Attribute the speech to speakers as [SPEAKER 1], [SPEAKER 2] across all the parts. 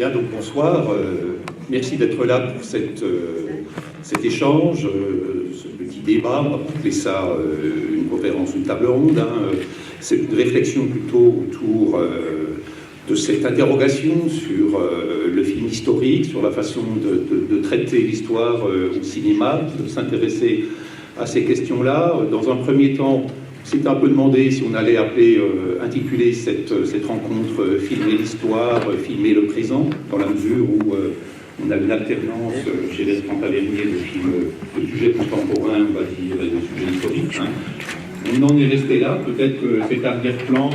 [SPEAKER 1] Bien, donc bonsoir. Merci d'être là pour cet échange, ce petit débat. On va appeler ça une conférence, une table ronde. C'est une réflexion plutôt autour de cette interrogation sur le film historique, sur la façon de traiter l'histoire au cinéma, de s'intéresser à ces questions-là. Dans un premier temps, c'est un peu demandé si on allait intituler cette rencontre « Filmer l'histoire, filmer le présent », dans la mesure où on a une alternance chez les Tavernier de sujets contemporains, on va dire, et de sujets historiques. On en est resté là, peut-être que cet arrière-plan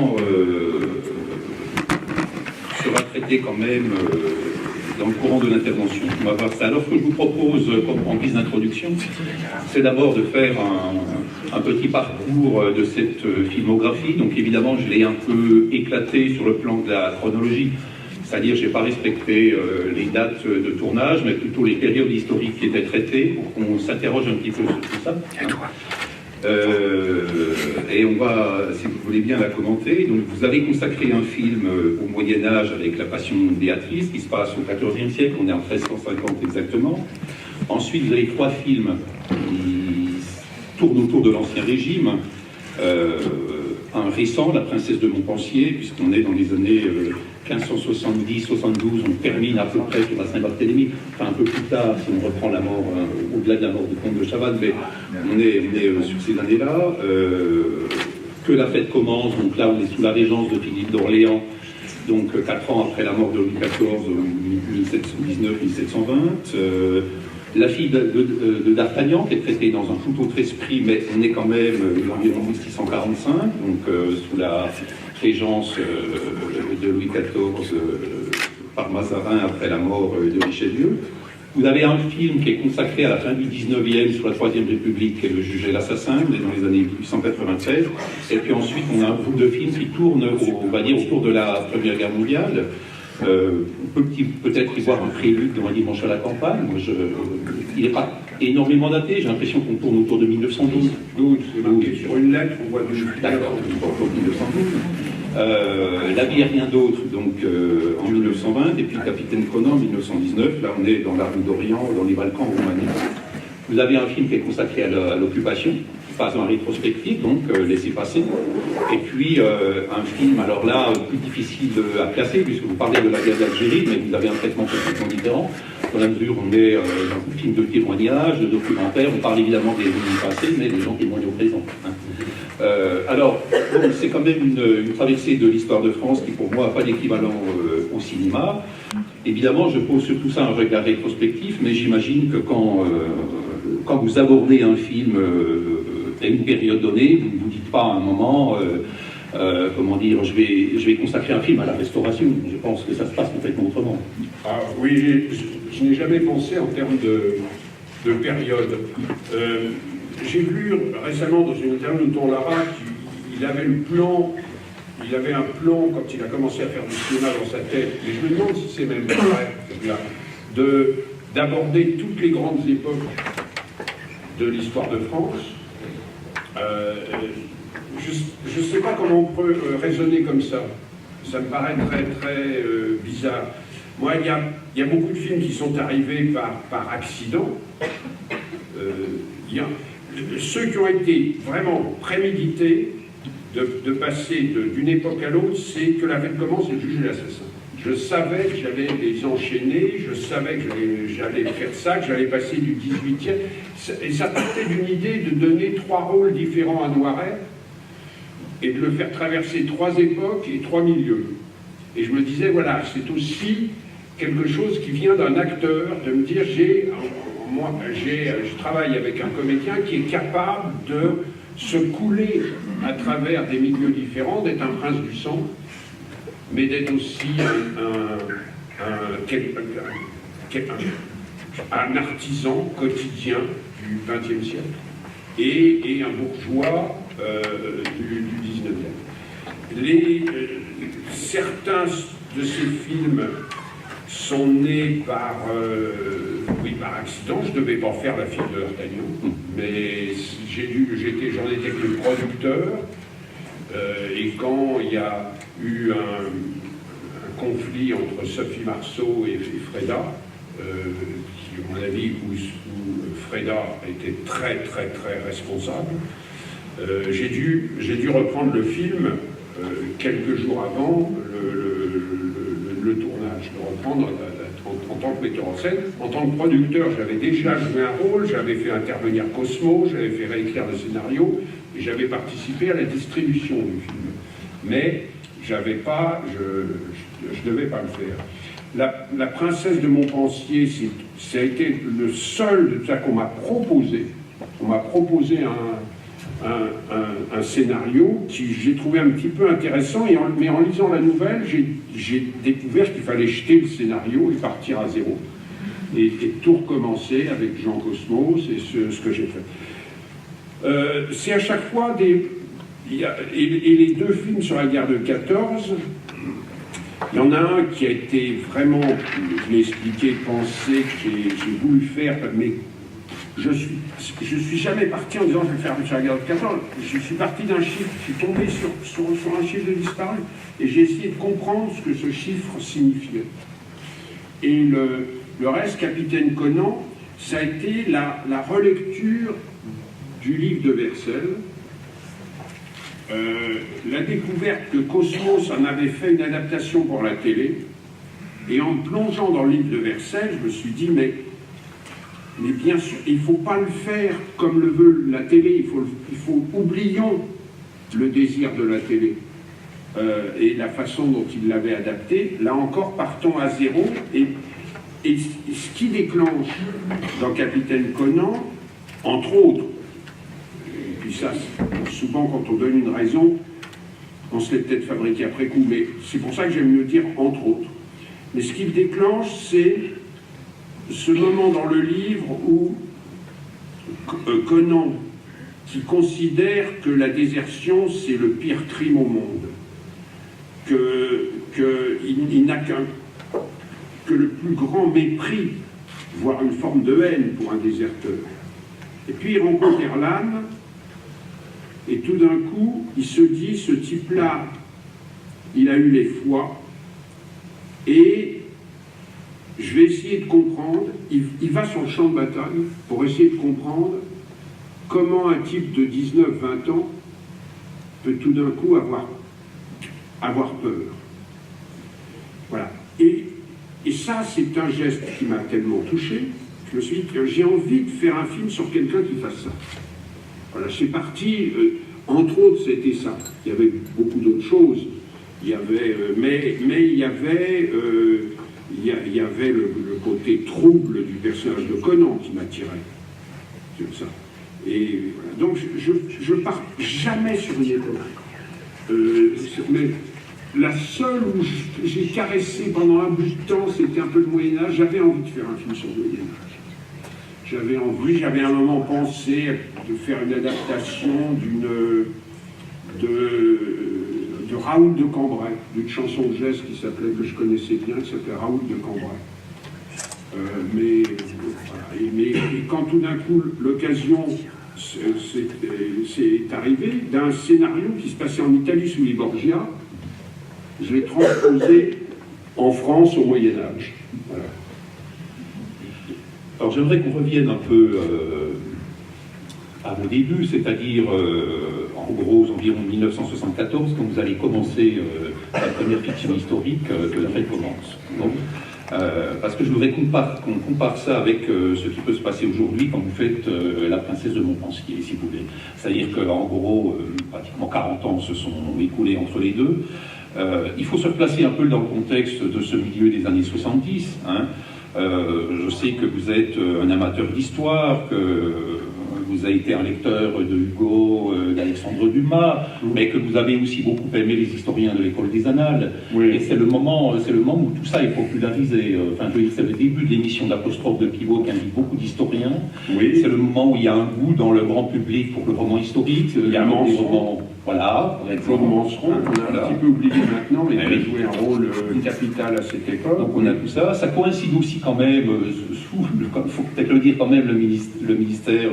[SPEAKER 1] sera traité quand même dans le courant de l'intervention. On va voir ça. Alors, ce que je vous propose en guise d'introduction, c'est d'abord de faire un petit parcours de cette filmographie. Donc évidemment, je l'ai un peu éclaté sur le plan de la chronologie, c'est-à-dire je n'ai pas respecté les dates de tournage, mais plutôt les périodes historiques qui étaient traitées, pour qu'on s'interroge un petit peu sur tout ça. Et on va, si vous voulez bien, la commenter. Donc vous avez consacré un film au Moyen-Âge avec La Passion de Béatrice, qui se passe au XIVe siècle, on est en 1350 exactement. Ensuite, vous avez 3 films qui tournent autour de l'Ancien Régime. Un récent, La Princesse de Montpensier, puisqu'on est dans les années 1570-72, on termine à peu près sur la Saint-Barthélemy, enfin un peu plus tard si on reprend la mort, au-delà de la mort du comte de Chavannes, mais on est sur ces années-là. Que la fête commence, donc là on est sous la régence de Philippe d'Orléans, donc 4 ans après la mort de Louis XIV, 1719-1720. La fille de D'Artagnan, qui est traitée dans un tout autre esprit, mais on est quand même environ 1645, donc sous la régence de Louis XIV par Mazarin après la mort de Richelieu. Vous avez un film qui est consacré à la fin du 19e sur la Troisième République, qui est Le Juge et l'Assassin, on est dans les années 1896. Et puis ensuite, on a un groupe de films qui tournent, on va dire, autour de la Première Guerre mondiale. On peut peut-être y voir un prélude dans Un dimanche à la campagne. Il n'est pas énormément daté, j'ai l'impression qu'on tourne autour de 1912.
[SPEAKER 2] C'est marqué sur une lettre, on voit de
[SPEAKER 1] d'accord, autour de 1912. La vie et rien d'autre, donc en 1920, et puis le Capitaine Conan en 1919. Là, on est dans la rue d'Orient, dans les Balkans roumaniens. Vous avez un film qui est consacré à l'occupation, pas un rétrospectif, donc laissez passer. Et puis un film, alors là, plus difficile à classer, puisque vous parlez de la guerre d'Algérie, mais vous avez un traitement complètement différent. Dans la mesure où on est dans un film de témoignage, de documentaire, on parle évidemment des années passées, mais des gens témoignent au présent. Alors, bon, c'est quand même une traversée de l'histoire de France qui, pour moi, n'a pas d'équivalent au cinéma. Évidemment, je pose sur tout ça un regard rétrospectif, mais j'imagine que quand vous abordez un film à une période donnée, vous ne vous dites pas à un moment, comment dire, je vais consacrer un film à la Restauration. Je pense que ça se passe complètement autrement.
[SPEAKER 2] Ah, oui, je n'ai jamais pensé en termes de période. J'ai vu récemment dans une interview de Tonton Lara qu'il avait le plan, il avait un plan quand il a commencé à faire du cinéma dans sa tête, mais je me demande si c'est même vrai, d'aborder toutes les grandes époques de l'histoire de France. Je ne sais pas comment on peut raisonner comme ça. Ça me paraît très très bizarre. Moi, il y a beaucoup de films qui sont arrivés par accident. Ceux qui ont été vraiment prémédités de passer d'une époque à l'autre, c'est que la fête commence et Le Juge et l'Assassin. Je savais que j'allais les enchaîner, je savais que j'allais faire ça, que j'allais passer du 18e. Et ça partait d'une idée de donner 3 rôles différents à Noiret et de le faire traverser 3 époques et 3 milieux. Et je me disais, voilà, c'est aussi quelque chose qui vient d'un acteur, de me dire, je travaille avec un comédien qui est capable de se couler à travers des milieux différents, d'être un prince du sang, mais d'être aussi un artisan quotidien du XXe siècle et un bourgeois du XIXe. Certains de ces films sont nés par accident. Je ne devais pas faire La fille de D'Artagnan, mais j'en étais que le producteur. Et quand il y a eu un conflit entre Sophie Marceau et Freda, qui, à mon avis, où Freda était très responsable. J'ai dû reprendre le film quelques jours avant le tournage, le reprendre en tant que metteur en scène. En tant que producteur, j'avais déjà joué un rôle, j'avais fait intervenir Cosmo, j'avais fait réécrire le scénario, et j'avais participé à la distribution du film. Mais j'avais pas, je devais pas le faire. La princesse de Montpensier, ça a été le seul de tout ça qu'on m'a proposé. On m'a proposé un scénario qui j'ai trouvé un petit peu intéressant, mais en lisant la nouvelle, j'ai découvert qu'il fallait jeter le scénario et partir à zéro. Et tout recommencer avec Jean Cosmo, c'est ce que j'ai fait. C'est à chaque fois et les deux films sur la guerre de 14, il y en a un qui a été vraiment, je l'ai expliqué, pensé, que j'ai voulu faire, mais je suis jamais parti en disant je vais faire sur la guerre de 14. Je suis parti d'un chiffre, je suis tombé sur un chiffre de disparu, et j'ai essayé de comprendre ce que ce chiffre signifiait. Et le reste, Capitaine Conan, ça a été la relecture du livre de Vercel, la découverte que Cosmos en avait fait une adaptation pour la télé, et en plongeant dans le livre de Vercel, je me suis dit, mais bien sûr, il ne faut pas le faire comme le veut la télé, il faut oublions le désir de la télé et la façon dont il l'avait adapté. Là encore, partons à zéro, et ce qui déclenche dans Capitaine Conan, entre autres, et puis ça, souvent quand on donne une raison, on se l'est peut-être fabriqué après coup, mais c'est pour ça que j'aime mieux dire entre autres. Mais ce qui le déclenche, c'est ce moment dans le livre où Conan, qui considère que la désertion, c'est le pire crime au monde, qu'il n'a que le plus grand mépris, voire une forme de haine pour un déserteur. Et puis il rencontre Erlan, et tout d'un coup, il se dit, ce type-là, il a eu les foies, et je vais essayer de comprendre, il va sur le champ de bataille pour essayer de comprendre comment un type de 19-20 ans peut tout d'un coup avoir peur. Voilà. Et ça, c'est un geste qui m'a tellement touché. Je me suis dit que j'ai envie de faire un film sur quelqu'un qui fasse ça. Voilà, c'est parti, entre autres, c'était ça. Il y avait beaucoup d'autres choses. Il y avait, mais il y avait... il y avait le côté trouble du personnage de Conan qui m'attirait. C'est ça. Et voilà. Donc je pars jamais sur une époque. Mais la seule où j'ai caressé pendant un bout de temps, c'était un peu le Moyen-Âge. J'avais envie de faire un film sur le Moyen-Âge. J'avais à un moment pensé de faire une adaptation de Raoul de Cambrai, d'une chanson de geste qui s'appelait, que je connaissais bien, qui s'appelait Raoul de Cambrai. Mais quand tout d'un coup l'occasion c'est arrivé d'un scénario qui se passait en Italie sous les Borgia, je l'ai transposé en France au Moyen-Âge. Voilà.
[SPEAKER 1] Alors j'aimerais qu'on revienne un peu à vos débuts, c'est-à-dire en gros environ 1974, quand vous allez commencer la première fiction historique de La Fête commence. Donc, parce que je voudrais qu'on compare ça avec ce qui peut se passer aujourd'hui quand vous faites La Princesse de Montpensier, si vous voulez. C'est-à-dire qu'en gros, pratiquement 40 ans se sont écoulés entre les deux. Il faut se replacer un peu dans le contexte de ce milieu des années 70. Hein. Je sais que vous êtes un amateur d'histoire, que vous avez été un lecteur de Hugo, d'Alexandre Dumas, mais que vous avez aussi beaucoup aimé les historiens de l'école des Annales. Oui. Et c'est le moment où tout ça est popularisé. Enfin, je veux dire, c'est le début de l'émission d'Apostrophe de Pivot qui invite beaucoup d'historiens. Oui. C'est le moment où il y a un goût dans le grand public pour le roman historique.
[SPEAKER 2] Il y a un
[SPEAKER 1] roman, voilà.
[SPEAKER 2] Claude Manceron, on a un petit peu oublié maintenant, mais il a joué un rôle capital à cette époque.
[SPEAKER 1] Donc on a tout ça. Ça coïncide aussi quand même, il faut peut-être le dire quand même, le ministère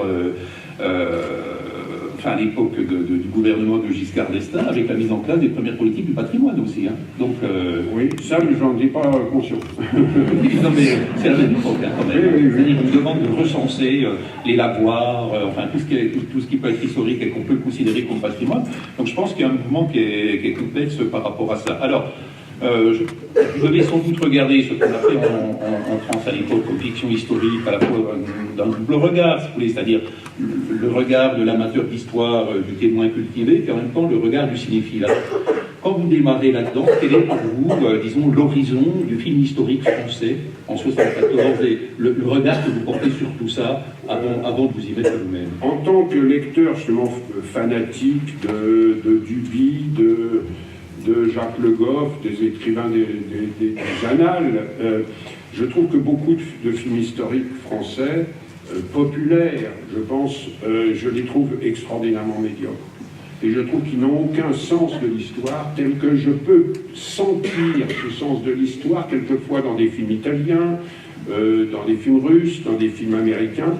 [SPEAKER 1] à l'époque du gouvernement de Giscard d'Estaing, avec la mise en place des premières politiques du patrimoine aussi. Hein. Donc,
[SPEAKER 2] oui, ça, mais j'en ai pas conscience.
[SPEAKER 1] non, mais c'est la même époque, hein, quand même.
[SPEAKER 2] Oui.
[SPEAKER 1] C'est-à-dire une demande de recenser les lavoirs, enfin tout ce qui peut être historique et qu'on peut considérer comme patrimoine. Donc je pense qu'il y a un mouvement qui est complexe par rapport à ça. Alors, je vais sans doute regarder ce qu'on a fait en France à l'époque, aux fictions historiques, à la fois d'un double regard, si vous voulez, c'est-à-dire le regard de l'amateur d'histoire, du témoin cultivé, et en même temps le regard du cinéphile. Alors, quand vous démarrez là-dedans, quel est pour vous, disons, l'horizon du film historique français en 1974 et le regard que vous portez sur tout ça avant de vous y mettre vous-même?
[SPEAKER 2] En tant que lecteur justement fanatique de Duby, de Jacques Le Goff, des écrivains des annales, je trouve que beaucoup de films historiques français, populaires, je pense, je les trouve extraordinairement médiocres. Et je trouve qu'ils n'ont aucun sens de l'histoire, tel que je peux sentir ce sens de l'histoire, quelquefois dans des films italiens, dans des films russes, dans des films américains.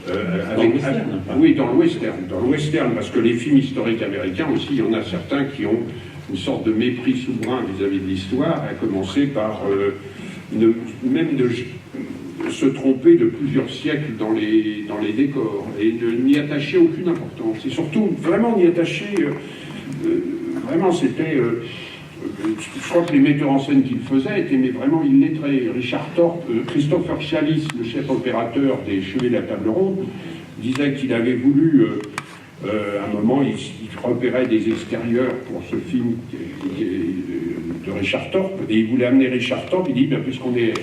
[SPEAKER 1] Dans le western,
[SPEAKER 2] oui, dans le western, parce que les films historiques américains aussi, il y en a certains qui ont une sorte de mépris souverain vis-à-vis de l'histoire, à commencer par même de se tromper de plusieurs siècles dans les décors, et de n'y attacher aucune importance. Et surtout, vraiment n'y attacher, vraiment c'était... je crois que les metteurs en scène qu'il faisait étaient mais vraiment illettrés. Richard Thorpe, Christopher Chalis, le chef opérateur des Chevaliers de la Table Ronde, disait qu'il avait voulu... à un moment, il repérait des extérieurs pour ce film de Richard Thorpe, et il voulait amener Richard Thorpe. Il dit, puisqu'on est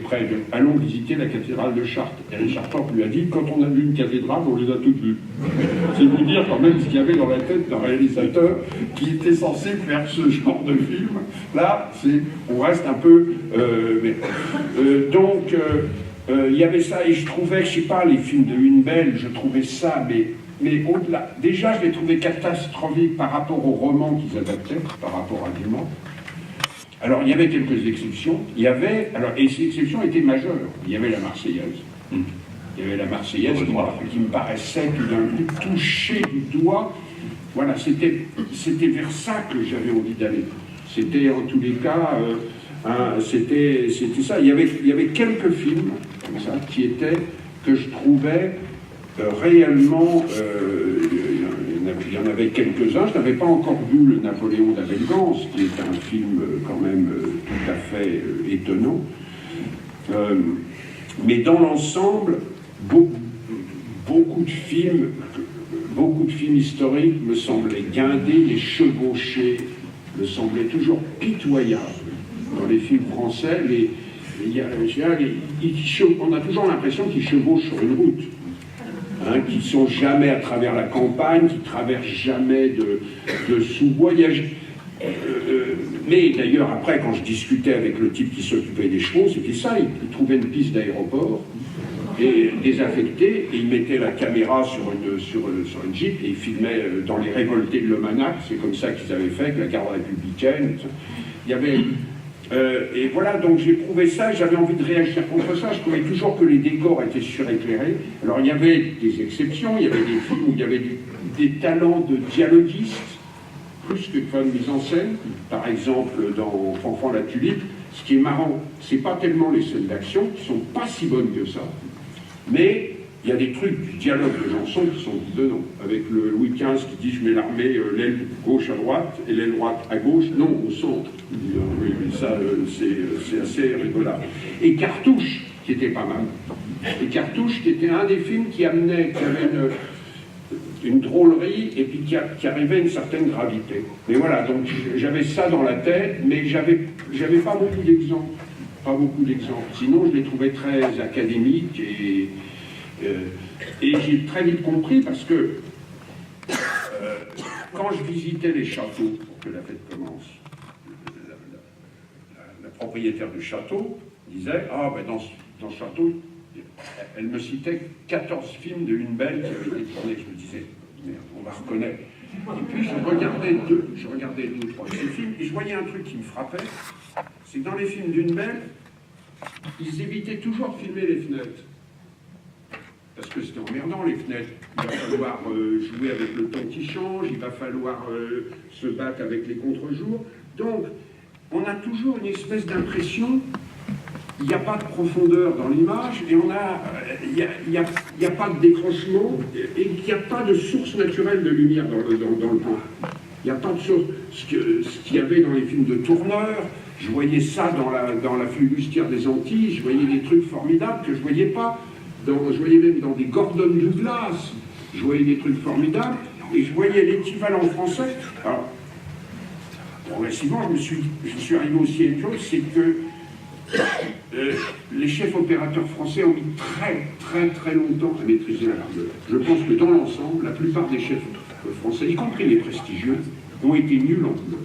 [SPEAKER 2] près, allons visiter la cathédrale de Chartres. Et Richard Thorpe lui a dit, quand on a vu une cathédrale, on les a toutes vues. C'est vous dire quand même ce qu'il y avait dans la tête d'un réalisateur qui était censé faire ce genre de film. Là, on reste un peu... donc, il y avait ça, et je trouvais, je sais pas, les films de Une Belle, je trouvais ça, mais au-delà, déjà je les trouvais catastrophiques par rapport aux romans qu'ils adaptaient, par rapport à Dumas. Alors il y avait quelques exceptions, et ces exceptions étaient majeures. Il y avait la Marseillaise. Il y avait la Marseillaise qui me paraissait tout d'un coup toucher du doigt. Voilà, c'était vers ça que j'avais envie d'aller. C'était en tous les cas, c'était ça. Il y avait quelques films comme ça que je trouvais réellement, il y en avait quelques-uns. Je n'avais pas encore vu le Napoléon d'Abel Gance, qui est un film quand même tout à fait étonnant. Mais dans l'ensemble, beaucoup de films historiques me semblaient guindés, les chevauchés me semblaient toujours pitoyables. Dans les films français, on a toujours l'impression qu'ils chevauchent sur une route. Qui ne sont jamais à travers la campagne, qui ne traversent jamais de sous-bois. Mais d'ailleurs, après, quand je discutais avec le type qui s'occupait des chevaux, c'était ça, il trouvait une piste d'aéroport, et désaffectée, et il mettait la caméra sur une Jeep, et il filmait dans les révoltés de Lomanac, c'est comme ça qu'ils avaient fait, avec la garde républicaine. Il y avait... et voilà, donc j'ai prouvé ça, j'avais envie de réagir contre ça. Je trouvais toujours que les décors étaient suréclairés. Alors il y avait des exceptions, il y avait des films où il y avait des talents de dialoguistes, plus que de mise en scène. Par exemple, dans Fanfan la Tulipe, ce qui est marrant, c'est pas tellement les scènes d'action qui sont pas si bonnes que ça, mais il y a des trucs du dialogue de Janson qui sont dedans, avec le Louis XV qui dit « je mets l'armée l'aile gauche à droite et l'aile droite à gauche, non, au centre ». Oui, mais ça, c'est assez rigolard. Et Cartouche, qui était pas mal. Et Cartouche, qui était un des films qui avait une drôlerie et puis qui arrivait à une certaine gravité. Mais voilà, donc j'avais ça dans la tête, mais j'avais pas beaucoup d'exemples. Pas beaucoup d'exemples. Sinon, je les trouvais très académiques et j'ai très vite compris parce que quand je visitais les châteaux pour que la fête commence, la propriétaire du château disait « Ah, ben dans ce château, elle me citait 14 films de Une Belle qui avaient été tournés. » Je me disais « Merde, on va reconnaître. » Et puis je regardais deux ou trois de ces films et je voyais un truc qui me frappait, c'est que dans les films d'Une Belle, ils évitaient toujours de filmer les fenêtres. parce que c'était emmerdant les fenêtres. Il va falloir jouer avec le temps qui change, il va falloir se battre avec les contre-jours. Donc, on a toujours une espèce d'impression, il n'y a pas de profondeur dans l'image, et il n'y a pas de décrochement, et il n'y a pas de source naturelle de lumière dans le plan. Il n'y a pas de source. Ce qu'il y avait dans les films de tourneurs, je voyais ça dans la flibustière des Antilles, je voyais des trucs formidables que je ne voyais pas. Je voyais même dans des Gordon Douglas, je voyais des trucs formidables, et je voyais l'équivalent français. Alors, progressivement, je suis arrivé aussi à une chose, c'est que les chefs opérateurs français ont mis très longtemps à maîtriser la largeur. Je pense que dans l'ensemble, la plupart des chefs français, y compris les prestigieux, ont été nuls en couleur.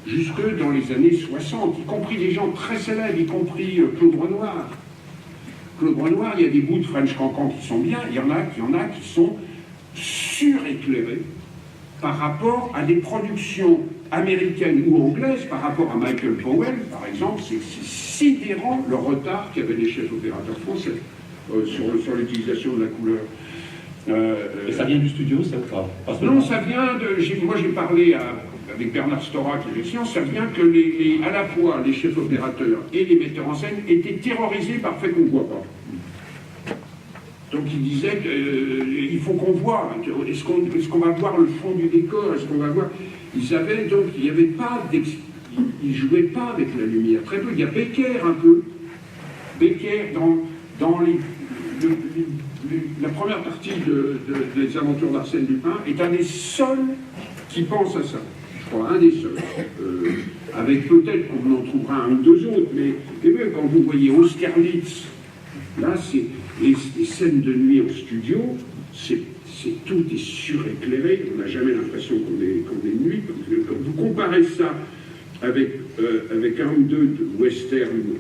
[SPEAKER 2] Jusque dans les années 60, y compris des gens très célèbres, y compris Claude Renoir. Claude Renoir, il y a des bouts de French Cancan qui sont bien, il y en a qui sont suréclairés par rapport à des productions américaines ou anglaises, par rapport à Michael Powell, par exemple. C'est sidérant le retard qu'avaient les chefs opérateurs français sur l'utilisation de la couleur.
[SPEAKER 1] Et ça vient du studio, ça ou pas?
[SPEAKER 2] Non, ça vient de... Moi, j'ai parlé avec Bernard Stora, qui est le science, ça vient que à la fois les chefs opérateurs et les metteurs en scène étaient terrorisés par le fait qu'on ne voit pas. Donc ils disaient il faut qu'on voit. Est-ce qu'on va voir le fond du décor? Est-ce qu'on va voir? Ils avaient donc, il n'y avait pas ils ne jouaient pas avec la lumière. Très peu. Il y a Becker un peu. Becker dans la première partie des aventures d'Arsène Lupin est un des seuls qui pense à ça. Je crois, un des seuls. Avec peut-être qu'on en trouvera un ou deux autres, mais même quand vous voyez Austerlitz, là, c'est les scènes de nuit au studio, tout est suréclairé, on n'a jamais l'impression qu'on est de nuit. Quand vous comparez ça avec un ou deux westerns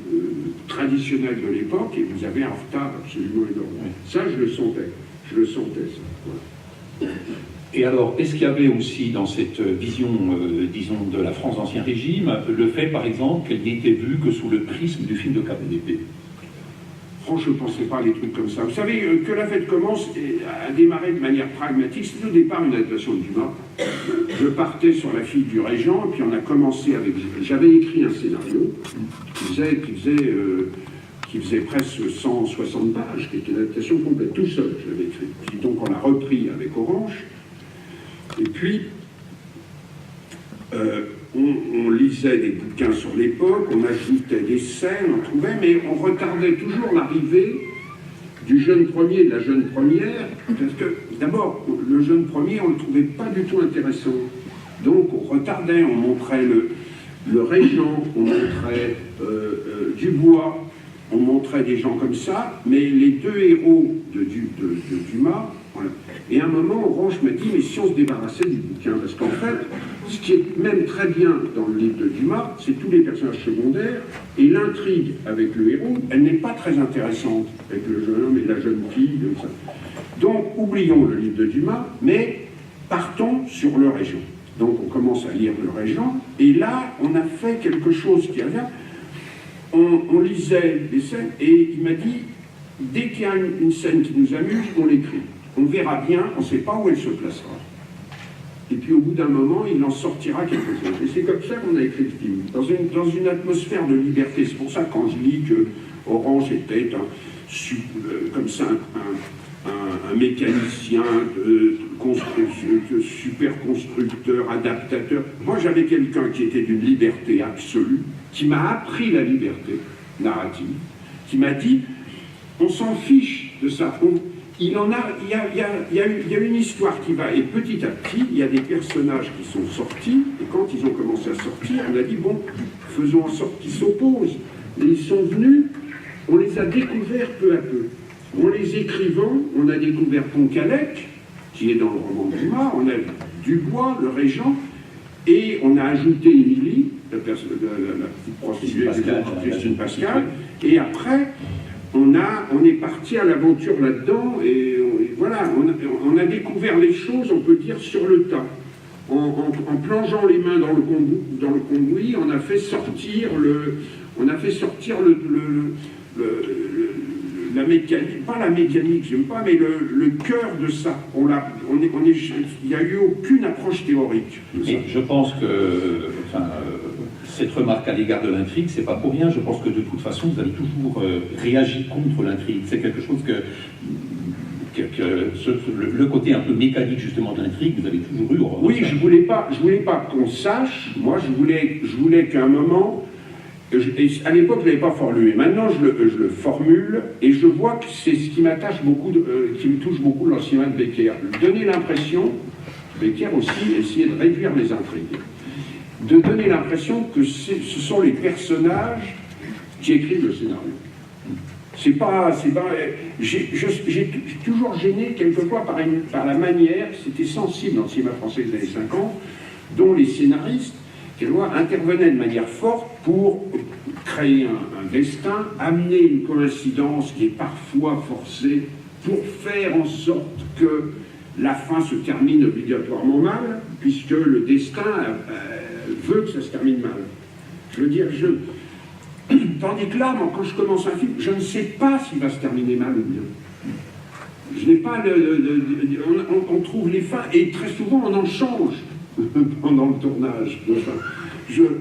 [SPEAKER 2] traditionnels de l'époque, et vous avez un retard absolument énorme. Ça, je le sentais, ça. Voilà.
[SPEAKER 1] Et alors, est-ce qu'il y avait aussi dans cette vision, disons, de la France d'Ancien Régime, le fait, par exemple, qu'elle n'était vue que sous le prisme du film de KPDP?
[SPEAKER 2] Franchement, je ne pensais pas à des trucs comme ça. Vous savez, Que la fête commence a démarré de manière pragmatique. C'était au départ une adaptation de Dumas. Je partais sur La fille du régent, et puis on a commencé avec... J'avais écrit un scénario qui faisait presque 160 pages, qui était une adaptation complète, tout seul, je l'avais écrit. Puis donc on l'a repris avec Orange. Et puis, on lisait des bouquins sur l'époque, on ajoutait des scènes, on trouvait, mais on retardait toujours l'arrivée du jeune premier et de la jeune première, parce que, d'abord, le jeune premier, on ne le trouvait pas du tout intéressant. Donc, on retardait, on montrait le régent, on montrait Dubois, on montrait des gens comme ça, mais les deux héros de Dumas, voilà. Et à un moment, Orange m'a dit, mais si on se débarrassait du bouquin, parce qu'en fait, ce qui est même très bien dans le livre de Dumas, c'est tous les personnages secondaires, et l'intrigue avec le héros, elle n'est pas très intéressante, avec le jeune homme et la jeune fille, comme ça. Donc, oublions le livre de Dumas, mais partons sur le régent. Donc, on commence à lire le régent, et là, on a fait quelque chose qui avait... On lisait les scènes, et il m'a dit, dès qu'il y a une scène qui nous amuse, on l'écrit. On verra bien, on ne sait pas où elle se placera. Et puis au bout d'un moment, il en sortira quelque chose. Et c'est comme ça qu'on a écrit le film, dans une atmosphère de liberté. C'est pour ça que quand je lis que Orange était comme ça un mécanicien, super constructeur, adaptateur. Moi, j'avais quelqu'un qui était d'une liberté absolue, qui m'a appris la liberté narrative, qui m'a dit, on s'en fiche de ça. Il y a une histoire qui va, et petit à petit, il y a des personnages qui sont sortis, et quand ils ont commencé à sortir, on a dit, bon, faisons en sorte qu'ils s'opposent. Et ils sont venus, on les a découverts peu à peu. En les écrivant, on a découvert Poncalec, qui est dans le roman de Dumas, on a Dubois, le régent, et on a ajouté Émilie, la petite prostituée Christine Pascal, et après, on est parti à l'aventure là-dedans, et voilà, on a découvert les choses, on peut dire, sur le tas. En plongeant les mains dans le cambouis, on a fait sortir la mécanique, pas la mécanique, j'aime pas, mais le cœur de ça. Il n'y a eu aucune approche théorique de ça.
[SPEAKER 1] Et je pense que cette remarque à l'égard de l'intrigue, c'est pas pour rien. Je pense que de toute façon, vous avez toujours réagi contre l'intrigue. C'est quelque chose le côté un peu mécanique justement de l'intrigue, vous avez toujours eu.
[SPEAKER 2] Oui, je voulais pas qu'on sache. Moi, je voulais qu'à un moment, à l'époque, je l'avais pas formulé. Maintenant, je le formule et je vois que c'est ce qui m'attache beaucoup, qui me touche beaucoup dans le cinéma de Becker. Donner l'impression, Becker aussi essayait de réduire les intrigues, de donner l'impression que ce sont les personnages qui écrivent le scénario. J'ai toujours gêné quelquefois par la manière, c'était sensible dans le cinéma français des années 50, dont les scénaristes intervenaient de manière forte pour créer un destin, amener une coïncidence qui est parfois forcée, pour faire en sorte que la fin se termine obligatoirement mal, puisque le destin veut que ça se termine mal. Je veux dire, tandis que là, moi, quand je commence un film, je ne sais pas s'il va se terminer mal ou bien. Je n'ai pas on trouve les fins, et très souvent on en change pendant le tournage. Enfin, je veux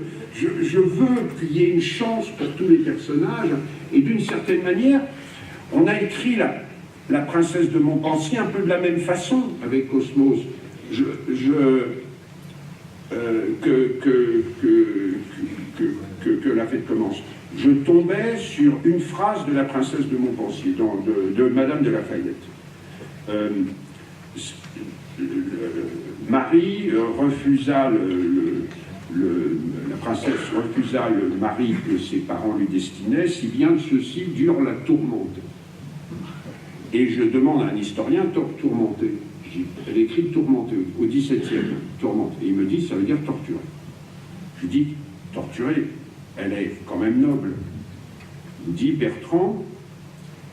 [SPEAKER 2] qu'il y ait une chance pour tous les personnages, et d'une certaine manière, on a écrit la princesse de Montpensier un peu de la même façon avec Cosmos. Que la fête commence. Je tombais sur une phrase de la princesse de Montpensier, de Madame de Lafayette. Marie refusa la princesse refusa le mari que ses parents lui destinaient, si bien que ceux-ci durent la tourmenter. Et je demande à un historien, tourmenter. Elle écrit tourmenter au XVIIe, tourmenter. Et il me dit, ça veut dire torturer. Je dis, torturer, elle est quand même noble. Il dit, Bertrand,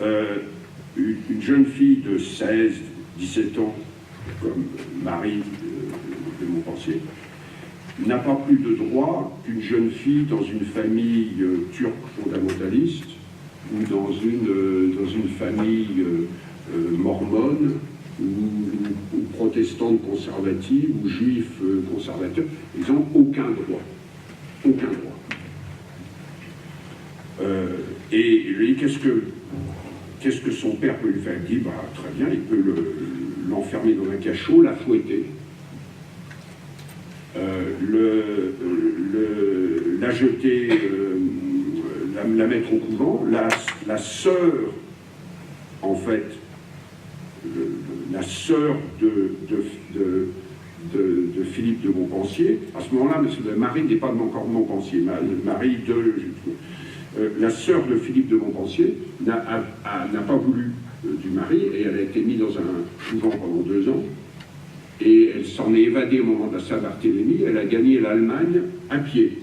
[SPEAKER 2] une jeune fille de 16, 17 ans, comme Marie de Montpensier, n'a pas plus de droit qu'une jeune fille dans une famille turque fondamentaliste ou dans une famille mormone ou protestante conservative ou juif conservateur. Ils n'ont aucun droit. Aucun droit. Et lui, qu'est-ce que son père peut lui faire? Il dit, bah, très bien, il peut l'enfermer dans un cachot, la fouetter, la jeter, la mettre au couvent. La sœur, en fait, la sœur de Philippe de Montpensier, à ce moment-là, Marie n'est pas encore de Montpensier, Marie de... la sœur de Philippe de Montpensier n'a pas voulu du mari, et elle a été mise dans un couvent pendant 2 ans, et elle s'en est évadée au moment de la Saint-Barthélemy. Elle a gagné l'Allemagne à pied,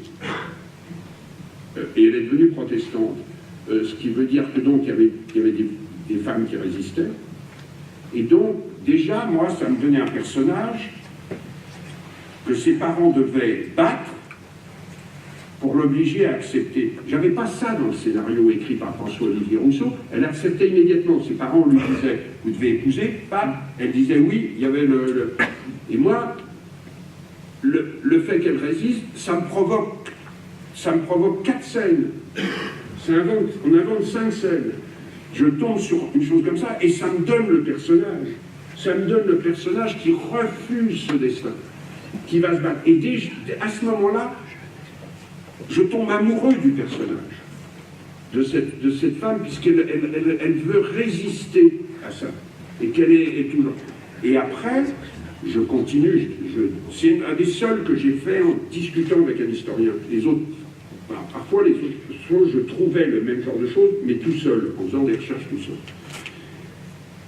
[SPEAKER 2] et elle est devenue protestante, ce qui veut dire que donc il y avait des femmes qui résistaient, et donc déjà moi ça me donnait un personnage que ses parents devaient battre pour l'obliger à accepter. J'avais pas ça dans le scénario écrit par François-Olivier Rousseau. Elle acceptait immédiatement. Ses parents lui disaient, vous devez épouser, bam, elle disait oui, il y avait Et moi, le fait qu'elle résiste, ça me provoque 4 scènes. On invente 5 scènes. Je tombe sur une chose comme ça, et ça me donne le personnage. Ça me donne le personnage qui refuse ce destin, qui va se battre. Et à ce moment-là, je tombe amoureux du personnage, de cette femme, puisqu'elle elle veut résister à ça, et qu'elle est toujours. Et après, je continue, c'est un des seuls que j'ai fait en discutant avec un historien. Les autres, parfois les autres choses, je trouvais le même genre de choses, mais tout seul, en faisant des recherches tout seul.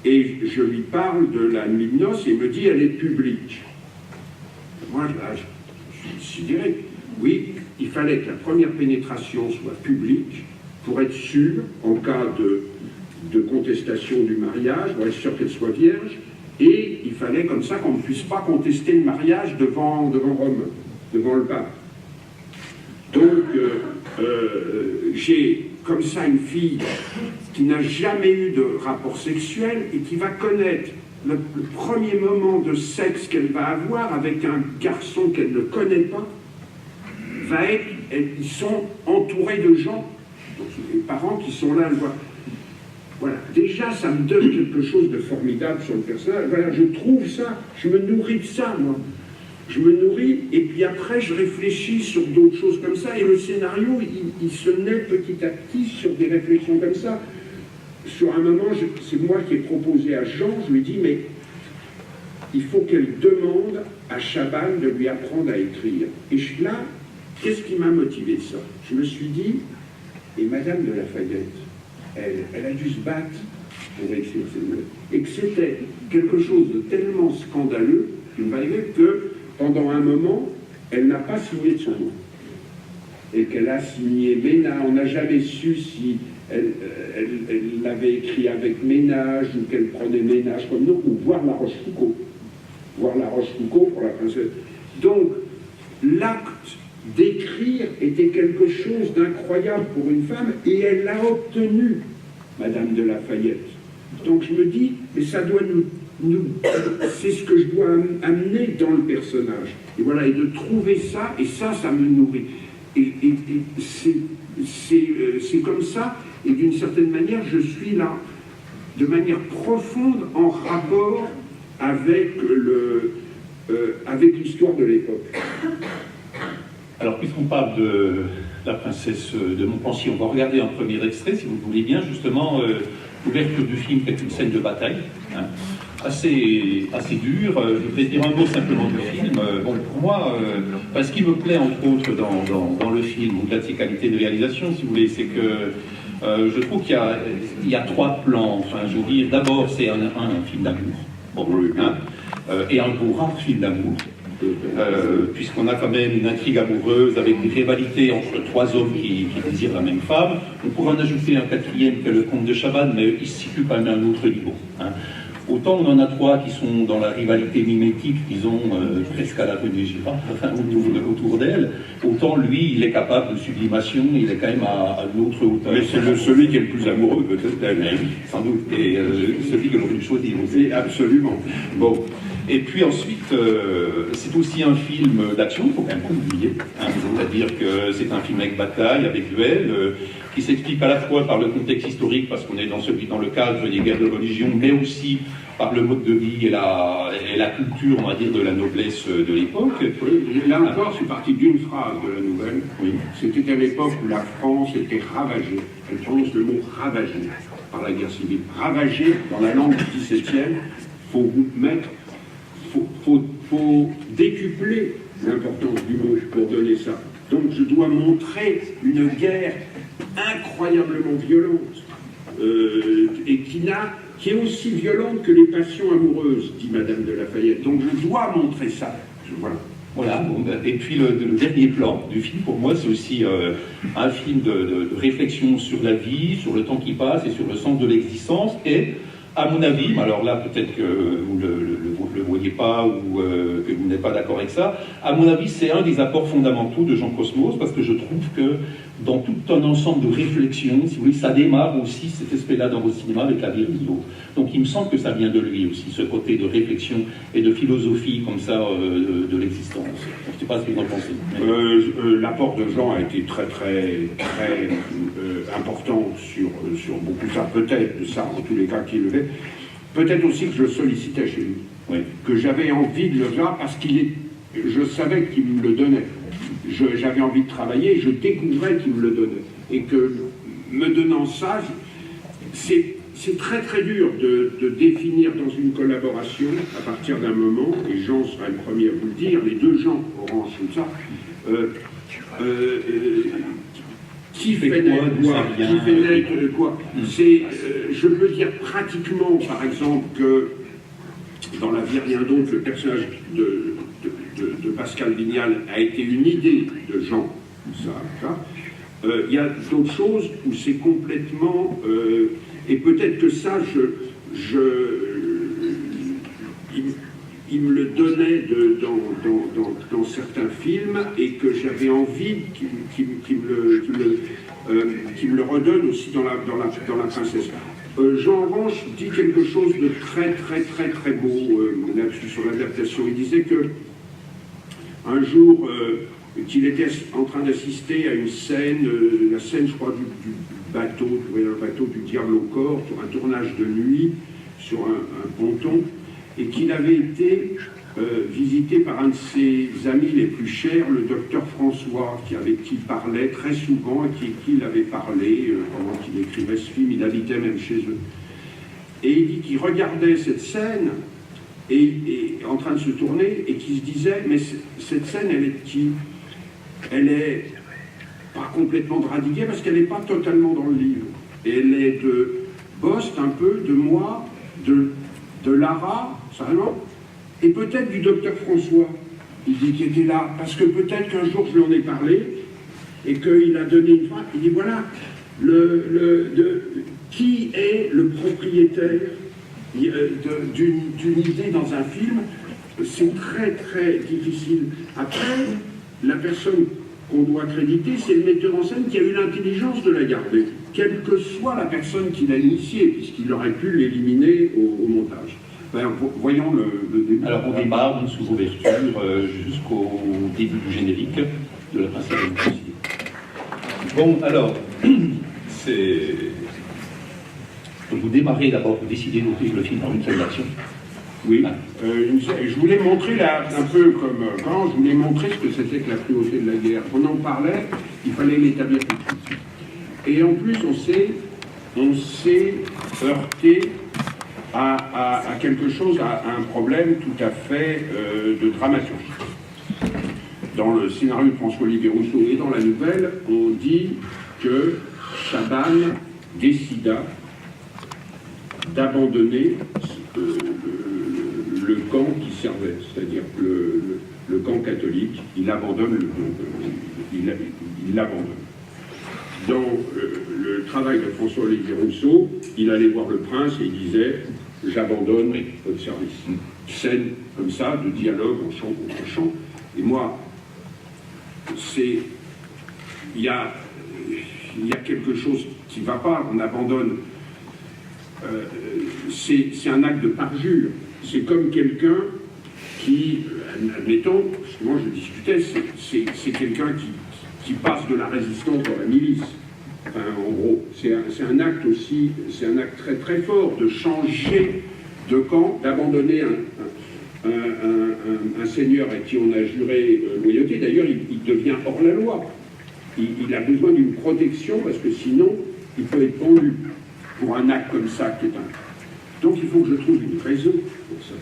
[SPEAKER 2] Et je lui parle de la nuit de noces, et il me dit, elle est publique. Moi, je dirais, oui, il fallait que la première pénétration soit publique pour être sûr, en cas de contestation du mariage, pour être sûr qu'elle soit vierge, et il fallait comme ça qu'on ne puisse pas contester le mariage devant Rome, devant le pape. Donc, j'ai comme ça une fille qui n'a jamais eu de rapport sexuel et qui va connaître le premier moment de sexe qu'elle va avoir avec un garçon qu'elle ne connaît pas, ils sont entourés de gens, donc les parents qui sont là, voilà. Déjà, ça me donne quelque chose de formidable sur le personnage. Voilà, je trouve ça, je me nourris de ça, moi. Je me nourris, et puis après, je réfléchis sur d'autres choses comme ça, et le scénario, il se naît petit à petit sur des réflexions comme ça. Sur un moment, c'est moi qui ai proposé à Jean, je lui ai dit, mais il faut qu'elle demande à Chabannes de lui apprendre à écrire. Et là, qu'est-ce qui m'a motivé de ça? Je me suis dit, et Madame de Lafayette, elle a dû se battre pour écrire ces mots, et que c'était quelque chose de tellement scandaleux que pendant un moment, elle n'a pas signé de son nom. Et qu'elle a signé Ménage. On n'a jamais su si elle l'avait écrit avec Ménage ou qu'elle prenait Ménage comme nom, ou voir La Rochefoucauld. Voir La Rochefoucauld pour la princesse. Donc, l'acte d'écrire était quelque chose d'incroyable pour une femme, et elle l'a obtenu, Madame de Lafayette. Donc je me dis, mais ça doit c'est ce que je dois amener dans le personnage. Et voilà, et de trouver ça, et ça me nourrit. Et c'est comme ça, et d'une certaine manière, je suis là, de manière profonde, en rapport avec l'histoire de l'époque.
[SPEAKER 1] Alors, puisqu'on parle de la princesse de Montpensier, on va regarder un premier extrait, si vous le voulez bien, justement, l'ouverture du film, qui est une scène de bataille, hein, assez dure. Je vais dire un mot simplement du film. Bon, pour moi, ce qui me plaît, entre autres, dans le film, au-delà de ses qualités de réalisation, si vous voulez, c'est que je trouve qu'il y a trois plans. Enfin, je veux dire, d'abord, c'est un film d'amour, bon, hein, et un beau rare film d'amour. Puisqu'on a quand même une intrigue amoureuse avec une rivalité entre trois hommes qui désirent la même femme. On pourrait en ajouter un quatrième qui est le comte de Chabannes, mais il se situe quand même à un autre niveau. Hein. Autant on en a trois qui sont dans la rivalité mimétique, disons, presque à la René Girard, enfin, autour d'elle, autant lui, il est capable de sublimation, il est quand même à une autre hauteur.
[SPEAKER 2] Mais c'est celui qui est le plus amoureux, peut-être d'elle.
[SPEAKER 1] Oui, sans doute, et celui que l'on peut choisir aussi.
[SPEAKER 2] Absolument.
[SPEAKER 1] Bon. Et puis ensuite, c'est aussi un film d'action, il ne faut quand même pas l'oublier. Hein, c'est-à-dire que c'est un film avec bataille, avec duel, qui s'explique à la fois par le contexte historique, parce qu'on est dans le cadre des guerres de religion, mais aussi par le mode de vie et la culture, on va dire, de la noblesse de l'époque.
[SPEAKER 2] Oui, là encore, c'est parti d'une phrase de la nouvelle. Oui. C'était à l'époque où la France était ravagée. Elle prononce le mot ravagée par la guerre civile. Ravagée, dans la langue du XVIIe, faut mettre. Faut décupler l'importance du mot pour donner ça. Donc je dois montrer une guerre incroyablement violente et qui est aussi violente que les passions amoureuses, dit Madame de Lafayette. Donc je dois montrer ça.
[SPEAKER 1] Voilà. Bon, et puis le dernier plan du film, pour moi, c'est aussi un film de réflexion sur la vie, sur le temps qui passe et sur le sens de l'existence. Et à mon avis, mais alors là peut-être que vous ne le voyez pas ou que vous n'êtes pas d'accord avec ça, à mon avis c'est un des apports fondamentaux de Jean Cosmos, parce que je trouve que dans tout un ensemble de réflexions, si vous voulez, ça démarre aussi cet aspect-là dans votre cinéma avec La vie de l'eau. Donc il me semble que ça vient de lui aussi, ce côté de réflexion et de philosophie comme ça de l'existence. Je ne sais pas ce que vous en pensez.
[SPEAKER 2] L'apport de Jean a été très important sur beaucoup de ça, peut-être de ça, en tous les cas qu'il le fait. Peut-être aussi que je sollicitais chez lui, oui, que j'avais envie de le voir parce je savais qu'il me le donnait. J'avais envie de travailler, je découvrais qu'il me le donnait. Et que, me donnant ça, c'est très dur de définir dans une collaboration, à partir d'un moment, et Jean sera le premier à vous le dire, les deux gens, Orange tout ça, qui fait naître quoi, qui fait naître quoi. Je peux dire pratiquement, par exemple, que dans La vie rien d'autre, le personnage de Pascal Vignal a été une idée de Jean. Il y a d'autres choses où c'est complètement... et peut-être que ça, il me le donnait dans certains films et que j'avais envie qu'il me le redonne aussi dans la Princesse. Jean Ranche dit quelque chose de très beau là-dessus sur l'adaptation. Il disait que un jour qu'il était en train d'assister à une scène, la scène je crois du bateau, le bateau du Diable au corps, sur un tournage de nuit sur un ponton, et qu'il avait été visité par un de ses amis les plus chers, le docteur François, avec qui il parlait très souvent, et qui il avait parlé pendant qu'il écrivait ce film. Il habitait même chez eux. Et il dit qu'il regardait cette scène et en train de se tourner et qu'il se disait, mais cette scène, elle est de qui? Elle est pas complètement de Radiguet parce qu'elle n'est pas totalement dans le livre. Et elle est de Bost un peu, de moi, de Lara, certainement, et peut-être du docteur François. Il dit qu'il était là, parce que peut-être qu'un jour je lui en ai parlé, et qu'il a donné une phrase. Il dit voilà, qui est le propriétaire d'une idée dans un film? C'est très difficile. Après, la personne qu'on doit créditer, c'est le metteur en scène qui a eu l'intelligence de la garder, quelle que soit la personne qui l'a initiée, puisqu'il aurait pu l'éliminer au montage. Ben, voyons le début.
[SPEAKER 1] Alors on démarre d'une sous-ouverture jusqu'au début du générique de la Princesse de Lucie. Bon, alors, vous démarrez d'abord, vous décidez d'ouvrir le film par une scène d'action.
[SPEAKER 2] Oui, je voulais montrer là, un peu comme quand je voulais montrer ce que c'était que la cruauté de la guerre. On en parlait, il fallait l'établir tout de suite. Et en plus, on s'est heurté à quelque chose, à un problème tout à fait de dramaturgie. Dans le scénario de François-Olivier Rousseau et dans la nouvelle, on dit que Chabannes décida d'abandonner le camp qui servait, c'est-à-dire le camp catholique. Il abandonne il l'abandonne. Dans le travail de François-Olivier Rousseau, il allait voir le prince et il disait « J'abandonne votre service ». Scène comme ça, de dialogue en chant contre chant. Et moi, il y a quelque chose qui ne va pas, on abandonne. C'est un acte de parjure. C'est comme quelqu'un qui, admettons, justement je discutais, c'est quelqu'un qui passe de la résistance dans la milice. Enfin, en gros, c'est un acte aussi, c'est un acte très fort de changer de camp, d'abandonner un seigneur à qui on a juré loyauté. D'ailleurs, il devient hors la loi. Il a besoin d'une protection parce que sinon, il peut être pendu pour un acte comme ça qui est un... Donc il faut que je trouve une raison pour ça.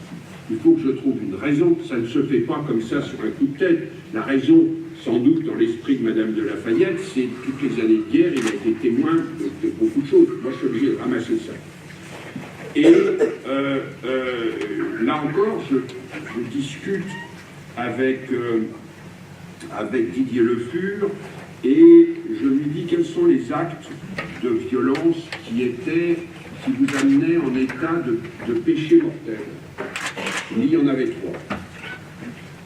[SPEAKER 2] Il faut que je trouve une raison. Ça ne se fait pas comme ça sur un coup de tête. La raison, sans doute, dans l'esprit de Madame de Lafayette, c'est toutes les années de guerre, il a été témoin de beaucoup de choses. Moi, je suis obligé de ramasser ça. Et là encore, je discute avec Didier Le Fur et je lui dis quels sont les actes de violence qui vous amenaient en état de péché mortel. Il y en avait 3.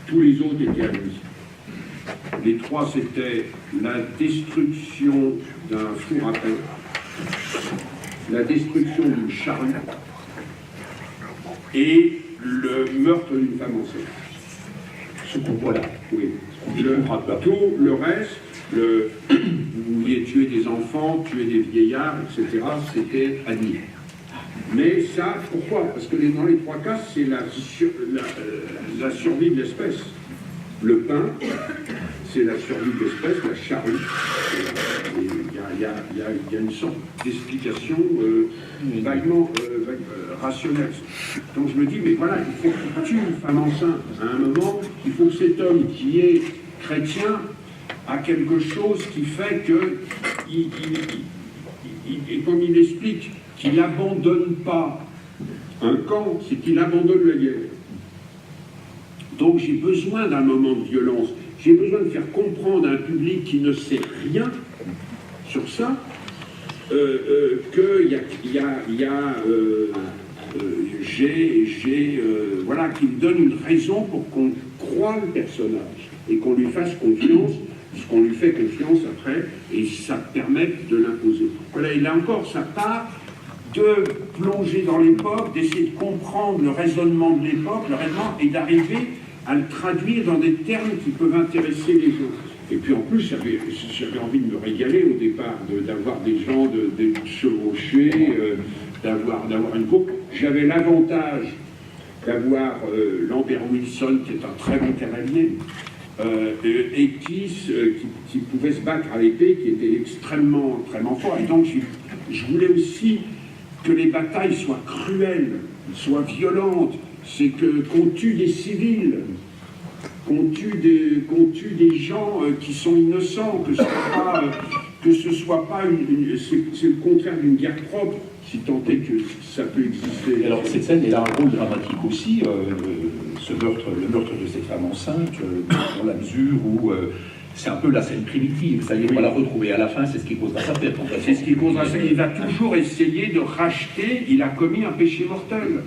[SPEAKER 2] Tous les autres étaient admis. Les 3, c'était la destruction d'un four à pain, la destruction d'une charrue et le meurtre d'une femme enceinte.
[SPEAKER 1] Ce qu'on voit là.
[SPEAKER 2] Oui. Tout le reste, vous vouliez tuer des enfants, tuer des vieillards, etc., c'était admis. Mais ça, pourquoi? Parce que dans les 3 cas, c'est la survie de l'espèce. Le pain, c'est la survie de l'espèce, la charrue. Il y a une sorte d'explication vaguement rationnelle. Donc je me dis, mais voilà, il faut qu'il tue une femme enceinte. À un moment, il faut que cet homme qui est chrétien a quelque chose qui fait que, et comme il explique, qu'il n'abandonne pas un camp, c'est qu'il abandonne la guerre. Donc j'ai besoin d'un moment de violence. J'ai besoin de faire comprendre à un public qui ne sait rien sur ça qu'il y a voilà, qui me donne une raison pour qu'on croie le personnage et qu'on lui fasse confiance, puisqu'on lui fait confiance après, et ça permet de l'imposer. Voilà, et là encore, ça part de plonger dans l'époque, d'essayer de comprendre le raisonnement de l'époque, le raisonnement, et d'arriver à le traduire dans des termes qui peuvent intéresser les gens. Et puis en plus, j'avais envie de me régaler au départ, d'avoir des gens, de chevaucher, d'avoir une coupe. J'avais l'avantage d'avoir Lambert Wilson, qui est un très bon cavalier, et qui pouvait se battre à l'épée, qui était extrêmement fort. Et donc je voulais aussi que les batailles soient cruelles, soient violentes, c'est qu'on tue des civils, qu'on tue des gens qui sont innocents, que ce soit pas c'est le contraire d'une guerre propre, si tant est que ça peut exister.
[SPEAKER 1] Alors cette scène, elle a un rôle dramatique aussi, le meurtre de cette femme enceinte, dans la mesure où c'est un peu la scène primitive, c'est-à-dire qu'on va la retrouver à la fin, c'est ce qui causera sa perte.
[SPEAKER 2] C'est ce qui causera ça. Il va toujours essayer de racheter, il a commis un péché mortel.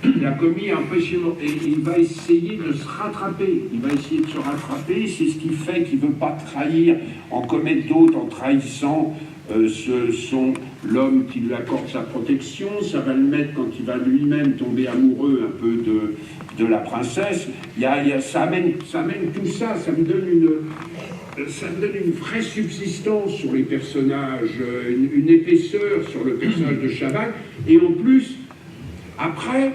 [SPEAKER 2] Il a commis un péché mortel, et il va essayer de se rattraper. Il va essayer de se rattraper, c'est ce qui fait qu'il ne veut pas trahir, en commettre d'autres, en trahissant l'homme qui lui accorde sa protection. Ça va le mettre quand il va lui-même tomber amoureux un peu de la princesse. Ça amène tout ça, ça me donne une vraie subsistance sur les personnages, une épaisseur sur le personnage de Chaban. Et en plus, après,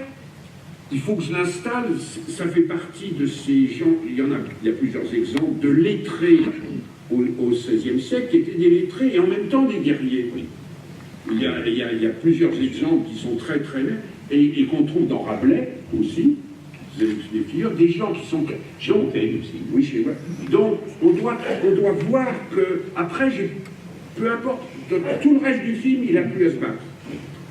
[SPEAKER 2] il faut que je l'installe, ça fait partie de ces gens, il y a plusieurs exemples, de lettrés au XVIe siècle, qui étaient des lettrés et en même temps des guerriers. Il y a plusieurs exemples qui sont très très nets, et qu'on trouve dans Rabelais aussi, des figures, des gens qui sont... Oui, chez moi. Donc, on doit voir que, après, peu importe, tout le reste du film, il a plus à se battre.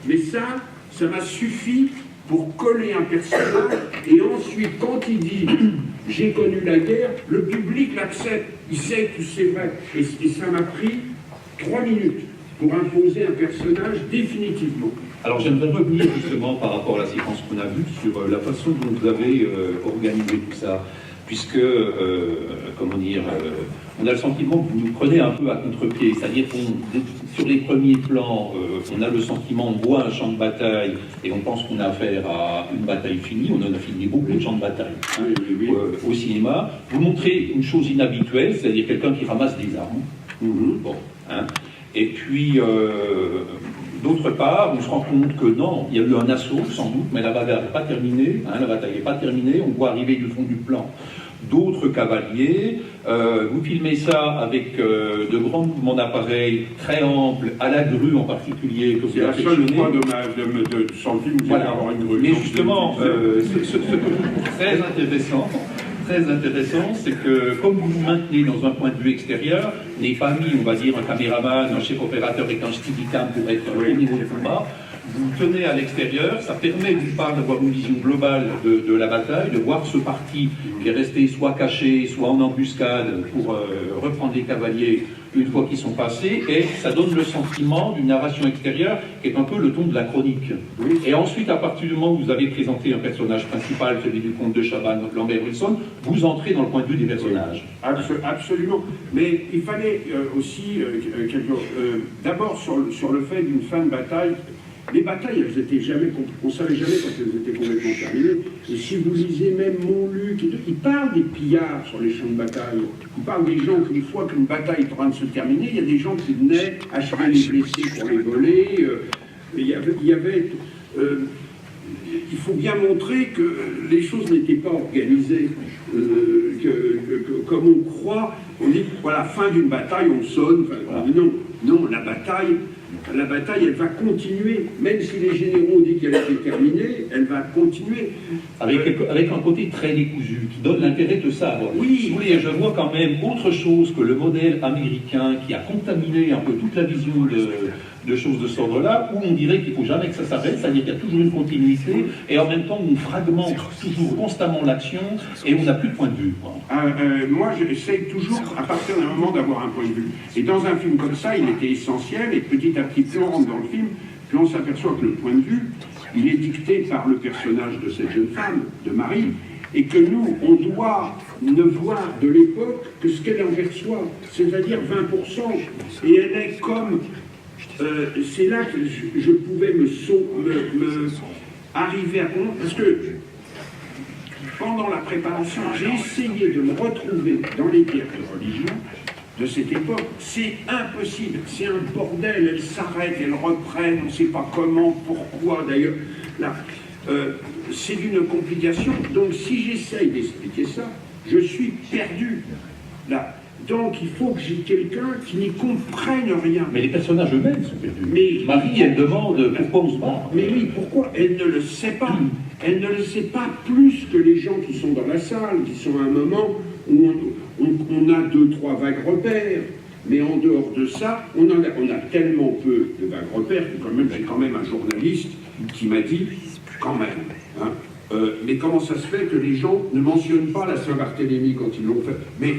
[SPEAKER 2] Mais ça m'a suffi pour coller un personnage, et ensuite, quand il dit « j'ai connu la guerre », le public l'accepte, il sait que c'est vrai. Et ça m'a pris 3 minutes pour imposer un personnage définitivement.
[SPEAKER 1] Alors j'aimerais revenir justement par rapport à la séquence qu'on a vue sur la façon dont vous avez organisé tout ça, puisque, on a le sentiment que vous nous prenez un peu à contre-pied, c'est-à-dire qu'on, sur les premiers plans, on a le sentiment, on voit un champ de bataille et on pense qu'on a affaire à une bataille finie, on en a fini beaucoup de champs de bataille au cinéma. Vous montrez une chose inhabituelle, c'est-à-dire quelqu'un qui ramasse des armes. Bon, hein. Et puis, d'autre part, on se rend compte que non, il y a eu un assaut sans doute, mais la bataille n'est pas terminée, la bataille n'est pas terminée, on voit arriver du fond du plan d'autres cavaliers, vous filmez ça avec de grands mouvements d'appareil très amples, à la grue en particulier.
[SPEAKER 2] C'est la seule fois sur le film où il y a avoir une grue.
[SPEAKER 1] Mais justement, ce que je trouve très intéressant, c'est que comme vous vous maintenez dans un point de vue extérieur, n'est pas mis, on va dire, un caméraman, un chef opérateur avec un steadicam pour être au niveau du combat, vous tenez à l'extérieur, ça permet d'une part d'avoir une vision globale de la bataille, de voir ce parti qui est resté soit caché, soit en embuscade pour reprendre les cavaliers une fois qu'ils sont passés, et ça donne le sentiment d'une narration extérieure qui est un peu le ton de la chronique. Oui. Et ensuite, à partir du moment où vous avez présenté un personnage principal, celui du comte de Chaban, Lambert Wilson, vous entrez dans le point de vue des personnages.
[SPEAKER 2] Absolument. Mais il fallait aussi d'abord sur le fait d'une fin de bataille. Les batailles, elles étaient jamais, on ne savait jamais quand elles étaient complètement terminées. Et si vous lisez même Montluc, il parle des pillards sur les champs de bataille. Il parle des gens qu'une fois qu'une bataille est en train de se terminer, il y a des gens qui venaient achever les blessés pour les voler. Il faut bien montrer que les choses n'étaient pas organisées. Comme on croit, on dit, voilà, fin d'une bataille, on sonne. Non, la bataille, elle va continuer. Même si les généraux ont dit qu'elle était terminée, elle va continuer.
[SPEAKER 1] Avec un côté très décousu, qui donne l'intérêt de ça.
[SPEAKER 2] Oui.
[SPEAKER 1] Si vous voulez, je vois quand même autre chose que le modèle américain qui a contaminé un peu toute la vision de choses de ce ordre-là, où on dirait qu'il ne faut jamais que ça s'arrête, c'est-à-dire qu'il y a toujours une continuité, et en même temps on fragmente toujours constamment l'action, et on n'a plus de point de vue.
[SPEAKER 2] Moi, j'essaie toujours, à partir d'un moment, d'avoir un point de vue. Et dans un film comme ça, il était essentiel, et petit à petit, plus on rentre dans le film, plus on s'aperçoit que le point de vue, il est dicté par le personnage de cette jeune femme, de Marie, et que nous, on doit ne voir de l'époque que ce qu'elle en perçoit, c'est-à-dire 20%. Et elle est comme... c'est là que je pouvais me arriver à comprendre, parce que pendant la préparation, j'ai essayé de me retrouver dans les guerres de religion de cette époque. C'est impossible, c'est un bordel, elles s'arrêtent, elles reprennent, on ne sait pas comment, pourquoi d'ailleurs. Là, c'est d'une complication. Donc si j'essaye d'expliquer ça, je suis perdu. Là. Donc il faut que j'ai quelqu'un qui n'y comprenne rien.
[SPEAKER 1] Mais les personnages eux-mêmes sont perdus.
[SPEAKER 2] Mais,
[SPEAKER 1] Marie, elle demande pourquoi on se bat.
[SPEAKER 2] Mais oui, pourquoi? Elle ne le sait pas. Elle ne le sait pas plus que les gens qui sont dans la salle, qui sont à un moment où on a 2-3 vagues repères. Mais en dehors de ça, on a tellement peu de vagues repères que j'ai quand même un journaliste qui m'a dit, quand même, hein, mais comment ça se fait que les gens ne mentionnent pas la Saint-Barthélemy quand ils l'ont fait? Mais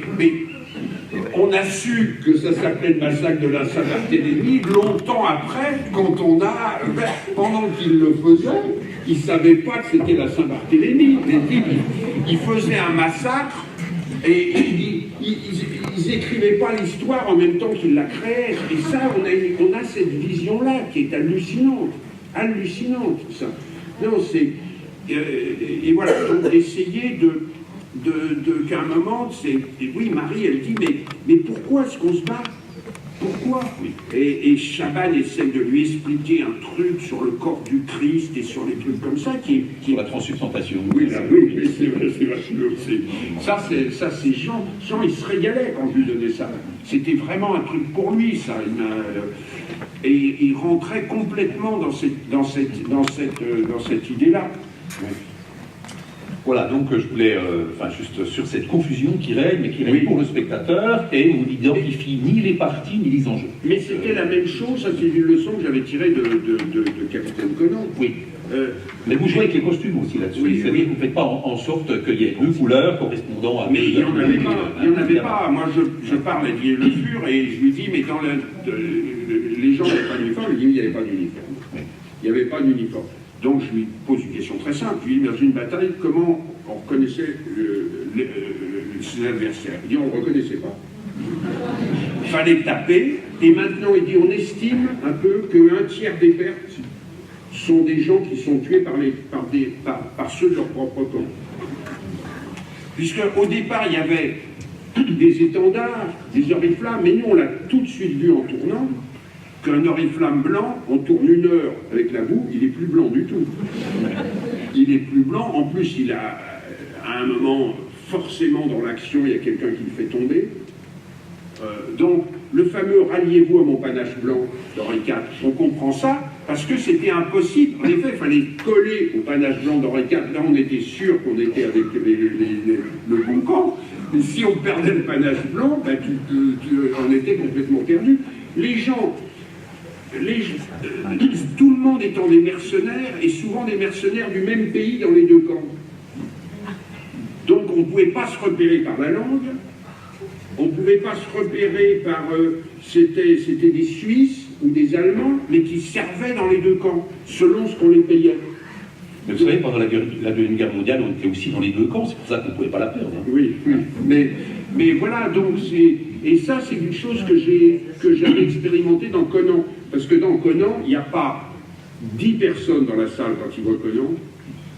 [SPEAKER 2] on a su que ça s'appelait le massacre de la Saint-Barthélemy longtemps après, quand on a, pendant qu'ils le faisaient, ils ne savaient pas que c'était la Saint-Barthélemy. Ils faisaient un massacre et ils n'écrivaient pas l'histoire en même temps qu'ils la créaient. Et ça, on a cette vision-là qui est hallucinante. Hallucinante, ça. Non, c'est... et voilà, donc d'essayer qu'à un moment, oui, Marie, elle dit, mais pourquoi est-ce qu'on se bat? Pourquoi? Et Chabannes essaie de lui expliquer un truc sur le corps du Christ et sur les trucs comme ça, qui
[SPEAKER 1] sur la transsubstantation.
[SPEAKER 2] Oui, mais c'est vachement... Ça, ces gens, ils se régalaient quand je lui donnais ça. C'était vraiment un truc pour lui, ça. Et il rentrait complètement dans cette idée-là. Ouais.
[SPEAKER 1] Voilà, donc je voulais, juste sur cette confusion qui règne, mais qui règne pour le spectateur, et on n'identifie ni les parties, ni les enjeux.
[SPEAKER 2] Mais c'était la même chose, ça c'est une leçon que j'avais tirée de Capitaine Conan.
[SPEAKER 1] Oui. Mais vous jouez avec les costumes aussi là-dessus,
[SPEAKER 2] oui,
[SPEAKER 1] c'est-à-dire que vous ne faites pas en sorte qu'il y ait deux couleurs correspondant à...
[SPEAKER 2] Mais il n'y en avait pas, Moi je parle à Didier Le Fur et je lui dis, mais dans les gens n'avaient pas d'uniforme, il dit, il n'y avait pas d'uniforme. Il n'y avait pas d'uniforme. Donc je lui pose une question très simple. Je lui dis, dans une bataille, comment on reconnaissait ses adversaires? Il dit, on ne le reconnaissait pas. Il fallait taper, et maintenant il dit, on estime un peu qu'un tiers des pertes sont des gens qui sont tués par ceux de leur propre camp. Puisque au départ, il y avait des étendards, des oriflammes, mais nous on l'a tout de suite vu en tournant, qu'un oriflamme blanc, on tourne 1 heure avec la boue, il est plus blanc du tout. Il est plus blanc, en plus il a, à un moment, forcément dans l'action, il y a quelqu'un qui le fait tomber. Donc, le fameux « ralliez-vous à mon panache blanc » d'Henri IV, on comprend ça, parce que c'était impossible. En effet, il fallait coller au panache blanc d'Henri IV. Là, on était sûr qu'on était avec le bon camp. Mais si on perdait le panache blanc, ben, on était complètement perdu. Les gens... tout le monde étant des mercenaires, et souvent des mercenaires du même pays dans les deux camps. Donc on ne pouvait pas se repérer par la langue, on ne pouvait pas se repérer par... c'était des Suisses ou des Allemands, mais qui servaient dans les deux camps, selon ce qu'on les payait.
[SPEAKER 1] Mais vous savez, pendant la Deuxième Guerre mondiale, on était aussi dans les deux camps, c'est pour ça qu'on ne pouvait pas la perdre. Hein.
[SPEAKER 2] Oui, mais voilà, donc c'est... Et ça, c'est une chose que j'avais expérimenté dans Conan. Parce que dans Conan, il n'y a pas 10 personnes dans la salle quand ils voient Conan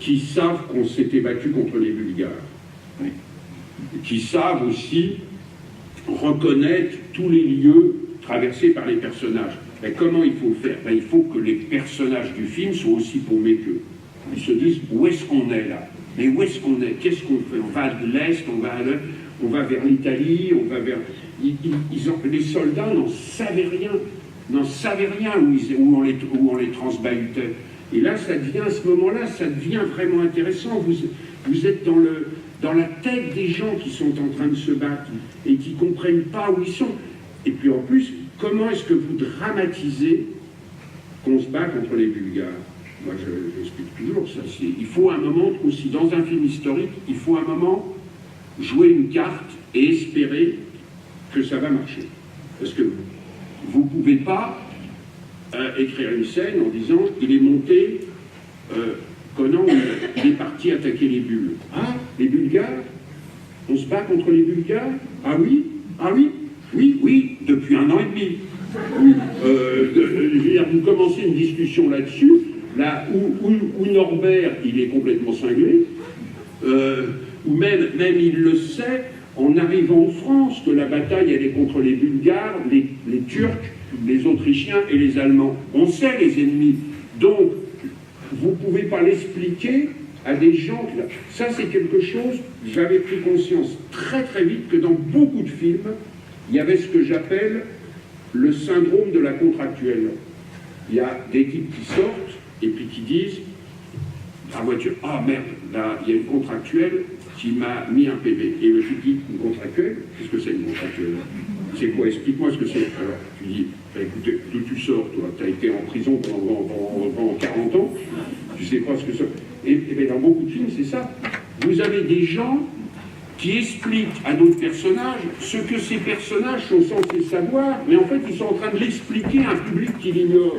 [SPEAKER 2] qui savent qu'on s'était battu contre les Bulgares. Oui. Qui savent aussi reconnaître tous les lieux traversés par les personnages. Mais comment il faut faire? Il faut que les personnages du film soient aussi paumés qu'eux. Ils se disent, où est-ce qu'on est là? Mais où est-ce qu'on est? Qu'est-ce qu'on fait? On va de l'Est, on va vers l'Italie, on va vers... les soldats n'en savaient rien. Où on les transbahutait. Et là, ça devient, à ce moment-là, ça devient vraiment intéressant. Vous êtes dans la tête des gens qui sont en train de se battre et qui ne comprennent pas où ils sont. Et puis en plus, comment est-ce que vous dramatisez qu'on se bat contre les Bulgares? Moi, j'explique toujours ça. Il faut un moment aussi, dans un film historique, il faut un moment jouer une carte et espérer que ça va marcher. Parce que vous ne pouvez pas écrire une scène en disant il est monté Conan, il est parti attaquer les Bulles. Ah, les Bulgares? On se bat contre les Bulgares? Ah oui? Ah oui? Oui, oui, depuis 1 an et demi. Oui. Je veux dire, vous commencez une discussion là-dessus, là où Norbert, il est complètement cinglé, où même il le sait, en arrivant en France, que la bataille, elle est contre les Bulgares, les Turcs, les Autrichiens et les Allemands. On sait les ennemis. Donc, vous ne pouvez pas l'expliquer à des gens... Ça, c'est quelque chose, j'avais pris conscience très très vite que dans beaucoup de films, il y avait ce que j'appelle le syndrome de la contractuelle. Il y a des types qui sortent et puis qui disent la voiture, ah merde, là, il y a une contractuelle qui m'a mis un PV. Et le type dit, une contractuelle? Qu'est-ce que c'est une contractuelle? C'est quoi? Explique-moi ce que c'est. Alors, tu dis, bah, écoutez, d'où tu sors, toi? Tu as été en prison pendant 40 ans, tu sais pas ce que c'est. Et bien, dans beaucoup de films, c'est ça. Vous avez des gens qui expliquent à d'autres personnages ce que ces personnages sont censés savoir, mais en fait, ils sont en train de l'expliquer à un public qui l'ignore.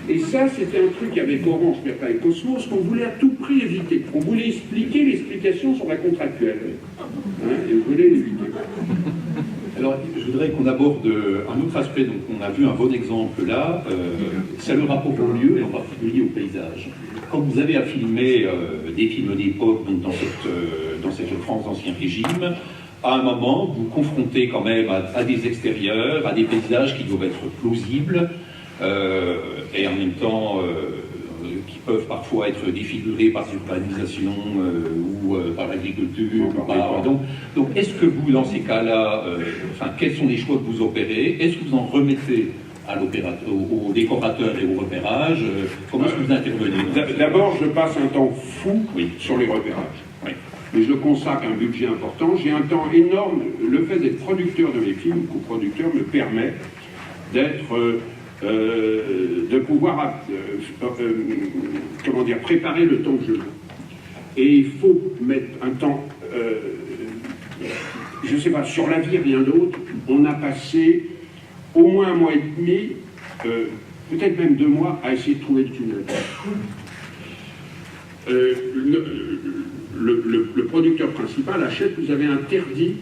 [SPEAKER 2] Et ça, c'était un truc avec Orange, mais pas avec Cosmos, qu'on voulait à tout prix éviter. On voulait expliquer l'explication sur la contractuelle. Hein, et on voulait l'éviter.
[SPEAKER 1] Alors, je voudrais qu'on aborde un autre aspect. Donc, on a vu un bon exemple là, c'est le rapport au lieu et en particulier au paysage. Quand vous avez à filmer des films d'époque, donc dans cette France d'Ancien Régime, à un moment, vous confrontez quand même à des extérieurs, à des paysages qui doivent être plausibles, et en même temps qui peuvent parfois être défigurés par l'urbanisation ou par l'agriculture. Donc est-ce que vous, dans ces cas-là, quels sont les choix que vous opérez? Est-ce que vous en remettez aux décorateurs et au repérage? Comment est-ce que vous intervenez?
[SPEAKER 2] D'abord, je passe un temps fou sur les repérages. Oui. Mais je consacre un budget important. J'ai un temps énorme. Le fait d'être producteur de mes films, coproducteur, me permet d'être... de pouvoir préparer le temps que je veux. Et il faut mettre un temps, je ne sais pas, sur la vie, rien d'autre. On a passé au moins 1 mois et demi, peut-être même 2 mois, à essayer de trouver le tunnel. Le producteur principal, Hachette, nous avait interdit,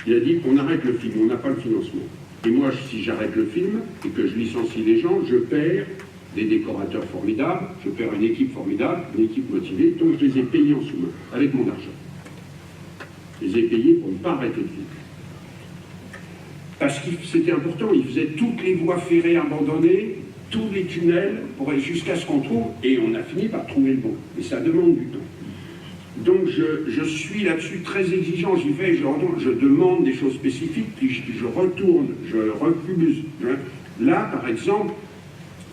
[SPEAKER 2] il a dit qu'on arrête le film, on n'a pas le financement. Et moi, si j'arrête le film et que je licencie les gens, je perds des décorateurs formidables, je perds une équipe formidable, une équipe motivée, donc je les ai payés en sous-main, avec mon argent. Je les ai payés pour ne pas arrêter le film. Parce que c'était important, ils faisaient toutes les voies ferrées abandonnées, tous les tunnels, jusqu'à ce qu'on trouve, et on a fini par trouver le bon. Et ça demande du temps. Donc je suis là-dessus très exigeant, j'y vais, je demande des choses spécifiques, puis je retourne, je refuse. Là, par exemple,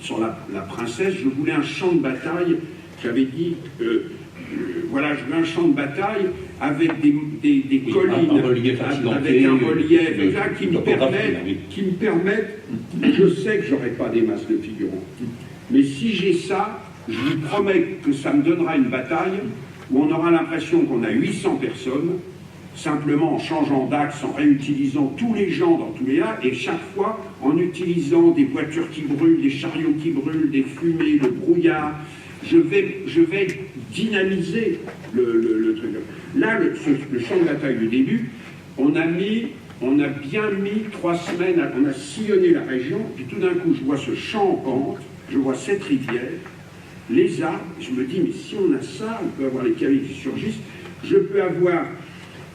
[SPEAKER 2] sur la princesse, je voulais un champ de bataille, j'avais dit, voilà, je veux un champ de bataille avec des collines, avec un relief là, qui me permettent, je sais que j'aurai pas des masses de figurants, mais si j'ai ça, je vous promets que ça me donnera une bataille où on aura l'impression qu'on a 800 personnes, simplement en changeant d'axe, en réutilisant tous les gens dans tous les là, et chaque fois en utilisant des voitures qui brûlent, des chariots qui brûlent, des fumées, le brouillard. Je vais dynamiser le truc. Là, le champ de bataille du début, on a bien mis 3 semaines, on a sillonné la région, puis tout d'un coup, je vois ce champ en pente, je vois cette rivière, les arbres, je me dis, mais si on a ça, on peut avoir les cavaliers qui surgissent, je peux avoir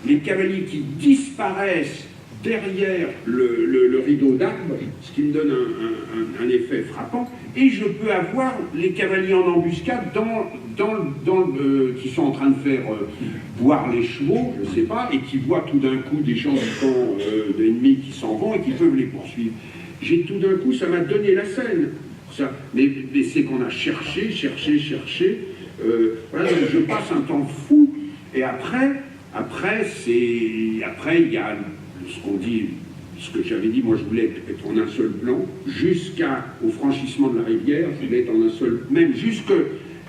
[SPEAKER 2] les cavaliers qui disparaissent derrière le rideau d'arbres, ce qui me donne un effet frappant, et je peux avoir les cavaliers en embuscade qui sont en train de faire boire les chevaux, je ne sais pas, et qui voient tout d'un coup des gens du camp d'ennemis qui s'en vont et qui peuvent les poursuivre. J'ai tout d'un coup, ça m'a donné la scène. Ça, mais c'est qu'on a cherché, voilà, donc je passe un temps fou, et après il y a ce qu'on dit, ce que j'avais dit, moi je voulais être en un seul plan, jusqu'au franchissement de la rivière, je voulais être en un seul, même jusqu'à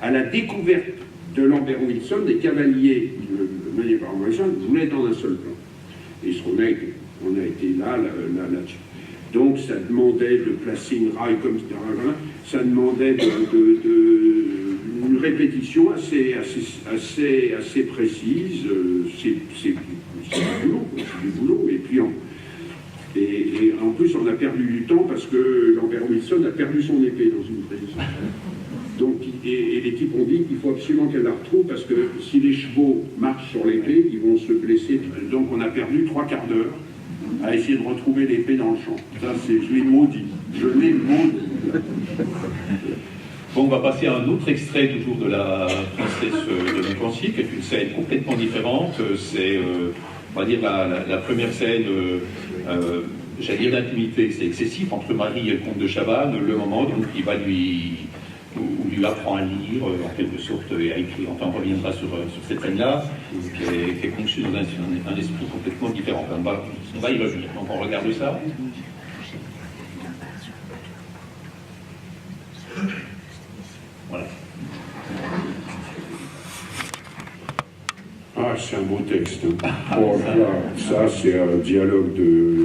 [SPEAKER 2] la découverte de Lambert Wilson, des cavaliers menés par Wilson, je voulais être en un seul plan. Et on a été là-dessus. Donc ça demandait de placer une raille comme ça, ça demandait une une répétition assez précise. C'est du boulot. Et puis et en plus, on a perdu du temps parce que Lambert Wilson a perdu son épée dans une prise. Donc, et les types ont dit qu'il faut absolument qu'elle la retrouve parce que si les chevaux marchent sur l'épée, ils vont se blesser. Donc on a perdu 3/4 d'heure à essayer de retrouver l'épée dans le champ. Ça, je l'ai maudit. Je l'ai maudit.
[SPEAKER 1] Bon, on va passer à un autre extrait toujours de la princesse de Montpensier, qui est une scène complètement différente. C'est, on va dire, la première scène, j'allais dire d'intimité, c'est excessif, entre Marie et le comte de Chabannes, le moment où il va lui apprend à lire, en quelque sorte, et à écrire. Enfin, on reviendra sur cette scène-là, qui est conçue dans un esprit complètement différent. On va y revenir. Donc, on regarde ça. Voilà.
[SPEAKER 2] Ah, c'est un beau texte. Oh, là, ça, c'est un dialogue de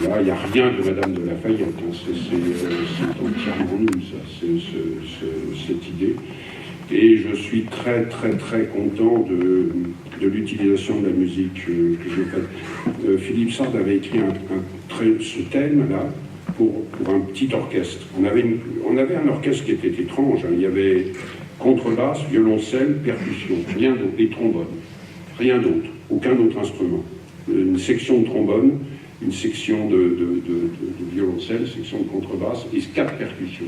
[SPEAKER 2] là. Il n'y a rien de Madame de Lafayette. Hein. C'est entièrement nul, ça, cette idée. Et je suis très, très, très content de l'utilisation de la musique que je fais. Philippe Sard avait écrit ce thème-là pour un petit orchestre. On avait un orchestre qui était étrange. Hein. Il y avait contrebasse, violoncelle, percussion, rien d'autre, et trombone. Rien d'autre, aucun autre instrument. Une section de trombone, une section de violoncelle, une section de contrebasse et 4 percussions.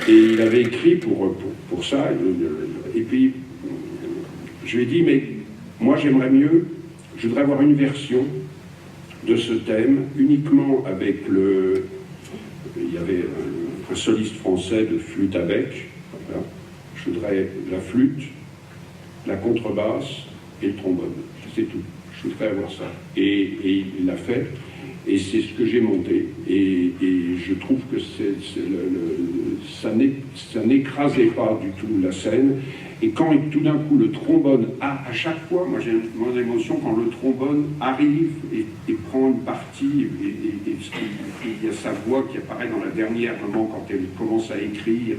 [SPEAKER 2] Et il avait écrit pour ça, et puis je lui ai dit, mais moi j'aimerais mieux, je voudrais avoir une version de ce thème, uniquement avec il y avait un soliste français de flûte à bec, voilà. Je voudrais la flûte, la contrebasse et le trombone, c'est tout. Je voudrais avoir ça. Et il l'a fait, et c'est ce que j'ai monté. Et je trouve que ça n'écrasait pas du tout la scène. Et quand tout d'un coup le trombone à chaque fois, moi j'ai mon émotion quand le trombone arrive et prend une partie, et il y a sa voix qui apparaît dans la dernière moment quand elle commence à écrire,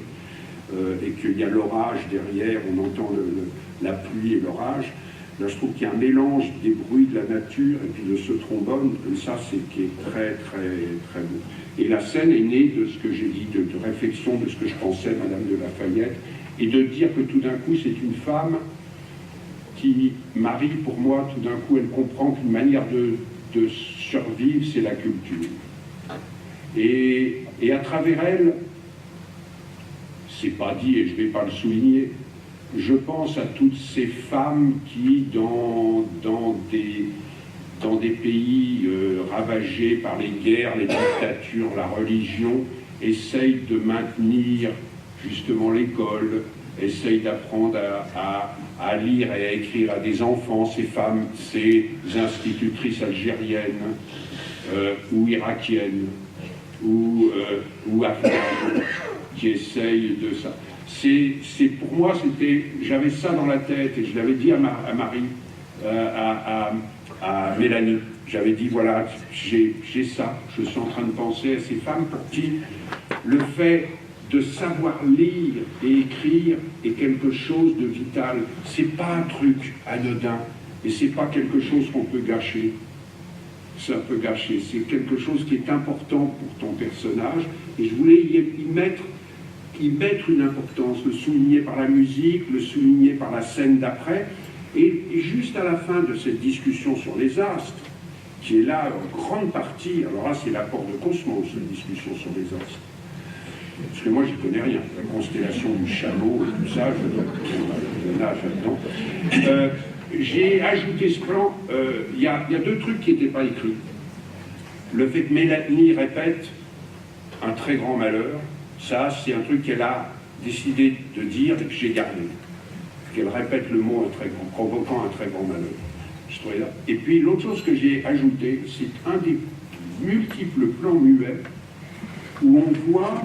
[SPEAKER 2] et qu'il y a l'orage derrière, on entend la pluie et l'orage. Là, je trouve qu'il y a un mélange des bruits de la nature et puis de ce trombone, ça c'est qui est très très très beau. Et la scène est née de ce que j'ai dit, de réflexion de ce que je pensais, Madame de Lafayette, et de dire que tout d'un coup c'est une femme qui, Marie pour moi, tout d'un coup elle comprend qu'une manière de survivre c'est la culture. Et à travers elle, c'est pas dit et je vais pas le souligner, je pense à toutes ces femmes qui, dans des pays ravagés par les guerres, les dictatures, la religion, essayent de maintenir justement l'école, essayent d'apprendre à lire et à écrire à des enfants, ces femmes, ces institutrices algériennes ou irakiennes ou afghanes qui essayent de ça. Pour moi, j'avais ça dans la tête et je l'avais dit à Marie, à Mélanie. J'avais dit, voilà, j'ai ça. Je suis en train de penser à ces femmes pour qui le fait de savoir lire et écrire est quelque chose de vital. C'est pas un truc anodin et c'est pas quelque chose qu'on peut gâcher. Ça peut gâcher. C'est quelque chose qui est important pour ton personnage et je voulais y mettre une importance, le souligner par la musique, le souligner par la scène d'après, et juste à la fin de cette discussion sur les astres, qui est là en grande partie, alors là c'est l'apport de Cosmos, cette discussion sur les astres, parce que moi j'y connais rien, la constellation du chameau et tout ça, je nage là-dedans. J'ai ajouté ce plan, il y a 2 trucs qui n'étaient pas écrits. Le fait que Mélanie répète un très grand malheur, ça, c'est un truc qu'elle a décidé de dire et que j'ai gardé. Qu'elle répète le mot provoquant un très grand malheur. Je trouvais là. Et puis l'autre chose que j'ai ajouté, c'est un des multiples plans muets où on voit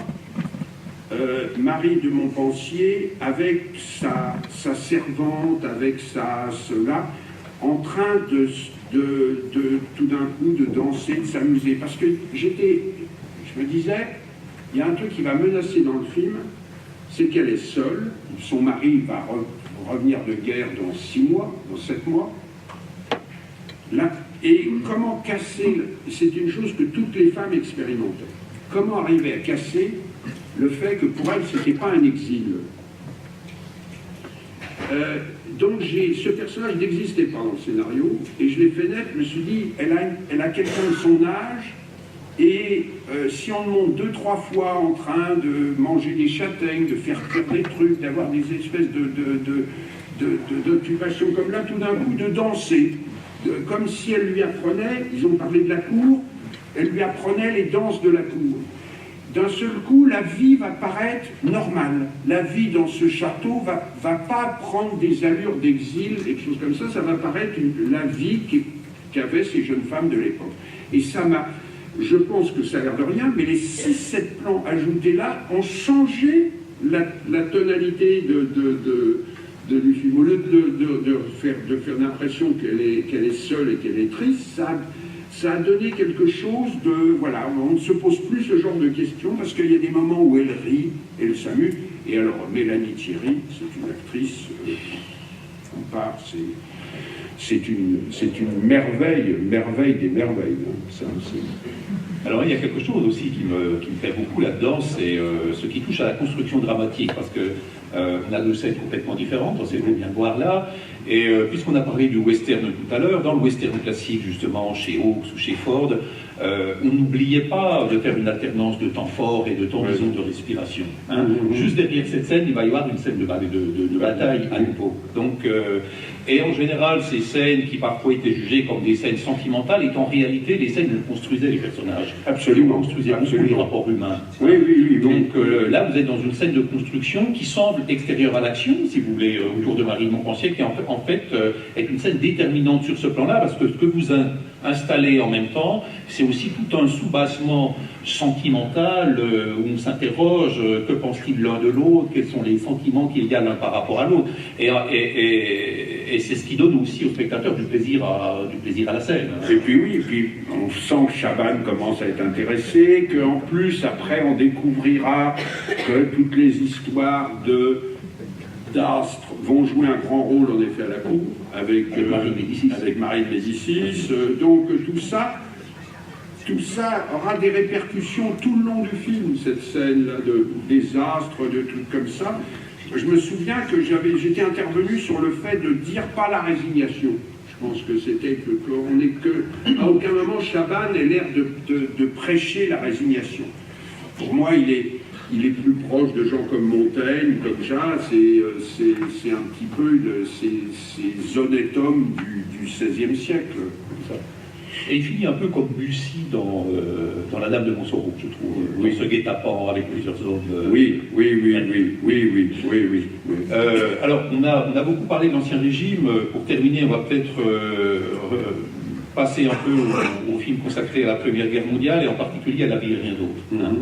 [SPEAKER 2] Marie de Montpensier avec sa servante, avec cela, en train de tout d'un coup de danser, de s'amuser. Parce que je me disais, il y a un truc qui va menacer dans le film, c'est qu'elle est seule. Son mari va revenir de guerre dans 6 mois, dans 7 mois. Là, et comment casser, c'est une chose que toutes les femmes expérimentaient. Comment arriver à casser le fait que pour elle, ce n'était pas un exil. Donc ce personnage n'existait pas dans le scénario, et je l'ai fait naître, je me suis dit, elle a quelqu'un de son âge, et si on le monte 2-3 fois en train de manger des châtaignes, de faire cuire des trucs, d'avoir des espèces d'occupations comme là, tout d'un coup de danser, comme si elle lui apprenait, ils ont parlé de la cour, elle lui apprenait les danses de la cour. D'un seul coup, la vie va paraître normale. La vie dans ce château va pas prendre des allures d'exil, des choses comme ça va paraître la vie qu'avaient ces jeunes femmes de l'époque. Et ça m'a... Je pense que ça a l'air de rien, mais les 6-7 plans ajoutés là ont changé la tonalité du film. Au lieu de faire l'impression qu'elle est seule et qu'elle est triste, ça a donné quelque chose de... Voilà, on ne se pose plus ce genre de questions, parce qu'il y a des moments où elle rit, elle s'amuse. Et alors, Mélanie Thierry, c'est une actrice, on part, c'est une merveille des merveilles. Hein. Ça,
[SPEAKER 1] alors il y a quelque chose aussi qui me plaît beaucoup là-dedans, c'est ce qui touche à la construction dramatique, parce que on a 2 scènes complètement différentes, on sait bien voir là, et puisqu'on a parlé du western tout à l'heure, dans le western classique justement, chez Hawks ou chez Ford, on n'oubliait pas de faire une alternance de temps fort et de temps, disons, de respiration. Hein. Juste derrière cette scène, il va y avoir une scène de bataille à nouveau. Donc, et en général, ces scènes qui parfois étaient jugées comme des scènes sentimentales, étaient en réalité des scènes où on construisait les personnages.
[SPEAKER 2] Absolument.
[SPEAKER 1] On construisait beaucoup les rapports humains.
[SPEAKER 2] Oui.
[SPEAKER 1] Donc là, vous êtes dans une scène de construction qui semble extérieure à l'action, si vous voulez, autour de Marie de Montpensier, qui en fait est une scène déterminante sur ce plan-là, parce que ce que vous installez en même temps, c'est aussi tout un soubassement sentimental où on s'interroge, que pense-t-il l'un de l'autre, quels sont les sentiments qu'il y a l'un par rapport à l'autre. Et c'est ce qui donne aussi au spectateur du plaisir à la scène.
[SPEAKER 2] Et puis on sent que Chabannes commence à être intéressé, qu'en plus, après, on découvrira que toutes les histoires d'astres vont jouer un grand rôle, en effet, à la cour, avec Marie de Médicis. Donc tout ça aura des répercussions tout le long du film, cette scène-là de désastre, de trucs comme ça. Je me souviens que j'étais intervenu sur le fait de dire pas la résignation. Je pense que c'était à aucun moment Chabannes ait l'air de prêcher la résignation. Pour moi, il est plus proche de gens comme Montaigne, comme Jas, c'est un petit peu ces honnêtes hommes du XVIe siècle. Ça.
[SPEAKER 1] Et il finit un peu comme Bussy dans La Dame de Montsoreau, je trouve, oui. Dans ce guet-apens avec plusieurs hommes.
[SPEAKER 2] Oui.
[SPEAKER 1] Alors, on a beaucoup parlé de l'Ancien Régime. Pour terminer, on va peut-être passer un peu au film consacré à la Première Guerre mondiale, et en particulier à La vie et rien d'autre. Hein.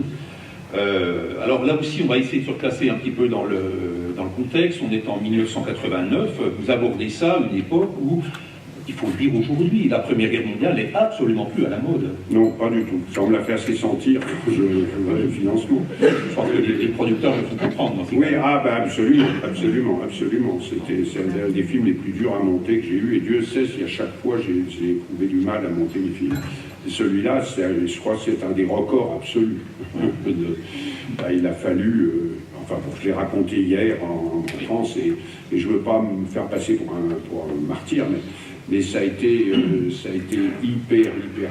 [SPEAKER 1] Alors là aussi, on va essayer de se replacer un petit peu dans le contexte. On est en 1989. Vous abordez ça, une époque où, il faut le dire aujourd'hui, la Première Guerre mondiale n'est absolument plus à la mode.
[SPEAKER 2] Non, pas du tout. Ça, on me l'a fait assez sentir, le financement.
[SPEAKER 1] Je pense que les producteurs le font comprendre.
[SPEAKER 2] Oui, absolument. C'est un des films les plus durs à monter que j'ai eu, et Dieu sait si à chaque fois j'ai éprouvé du mal à monter les films. Et celui-là, je crois que c'est un des records absolus. Il a fallu... je l'ai raconté hier en France, et je ne veux pas me faire passer pour un martyr, mais ça a été hyper dur.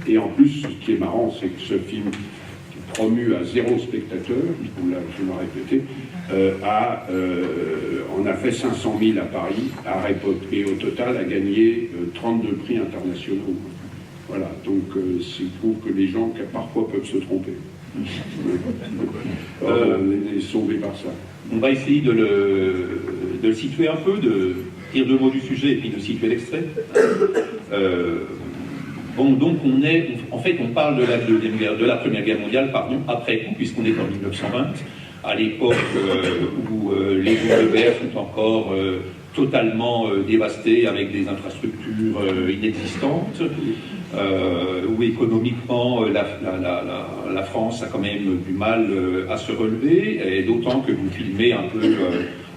[SPEAKER 2] Et en plus, ce qui est marrant, c'est que ce film, promu à 0 spectateur, je l'ai répété, on a fait 500 000 à Paris, et au total a gagné 32 prix internationaux. Voilà, donc c'est prouve que les gens parfois peuvent se tromper. On est sauvé par ça.
[SPEAKER 1] On va essayer de le situer un peu, de dire 2 mots du sujet et puis de situer l'extrait. Donc on parle de la Première Guerre mondiale, après coup, puisqu'on est en 1920, à l'époque où les zones de guerre sont encore totalement dévastées avec des infrastructures inexistantes. où économiquement la France a quand même du mal à se relever, et d'autant que vous filmez un peu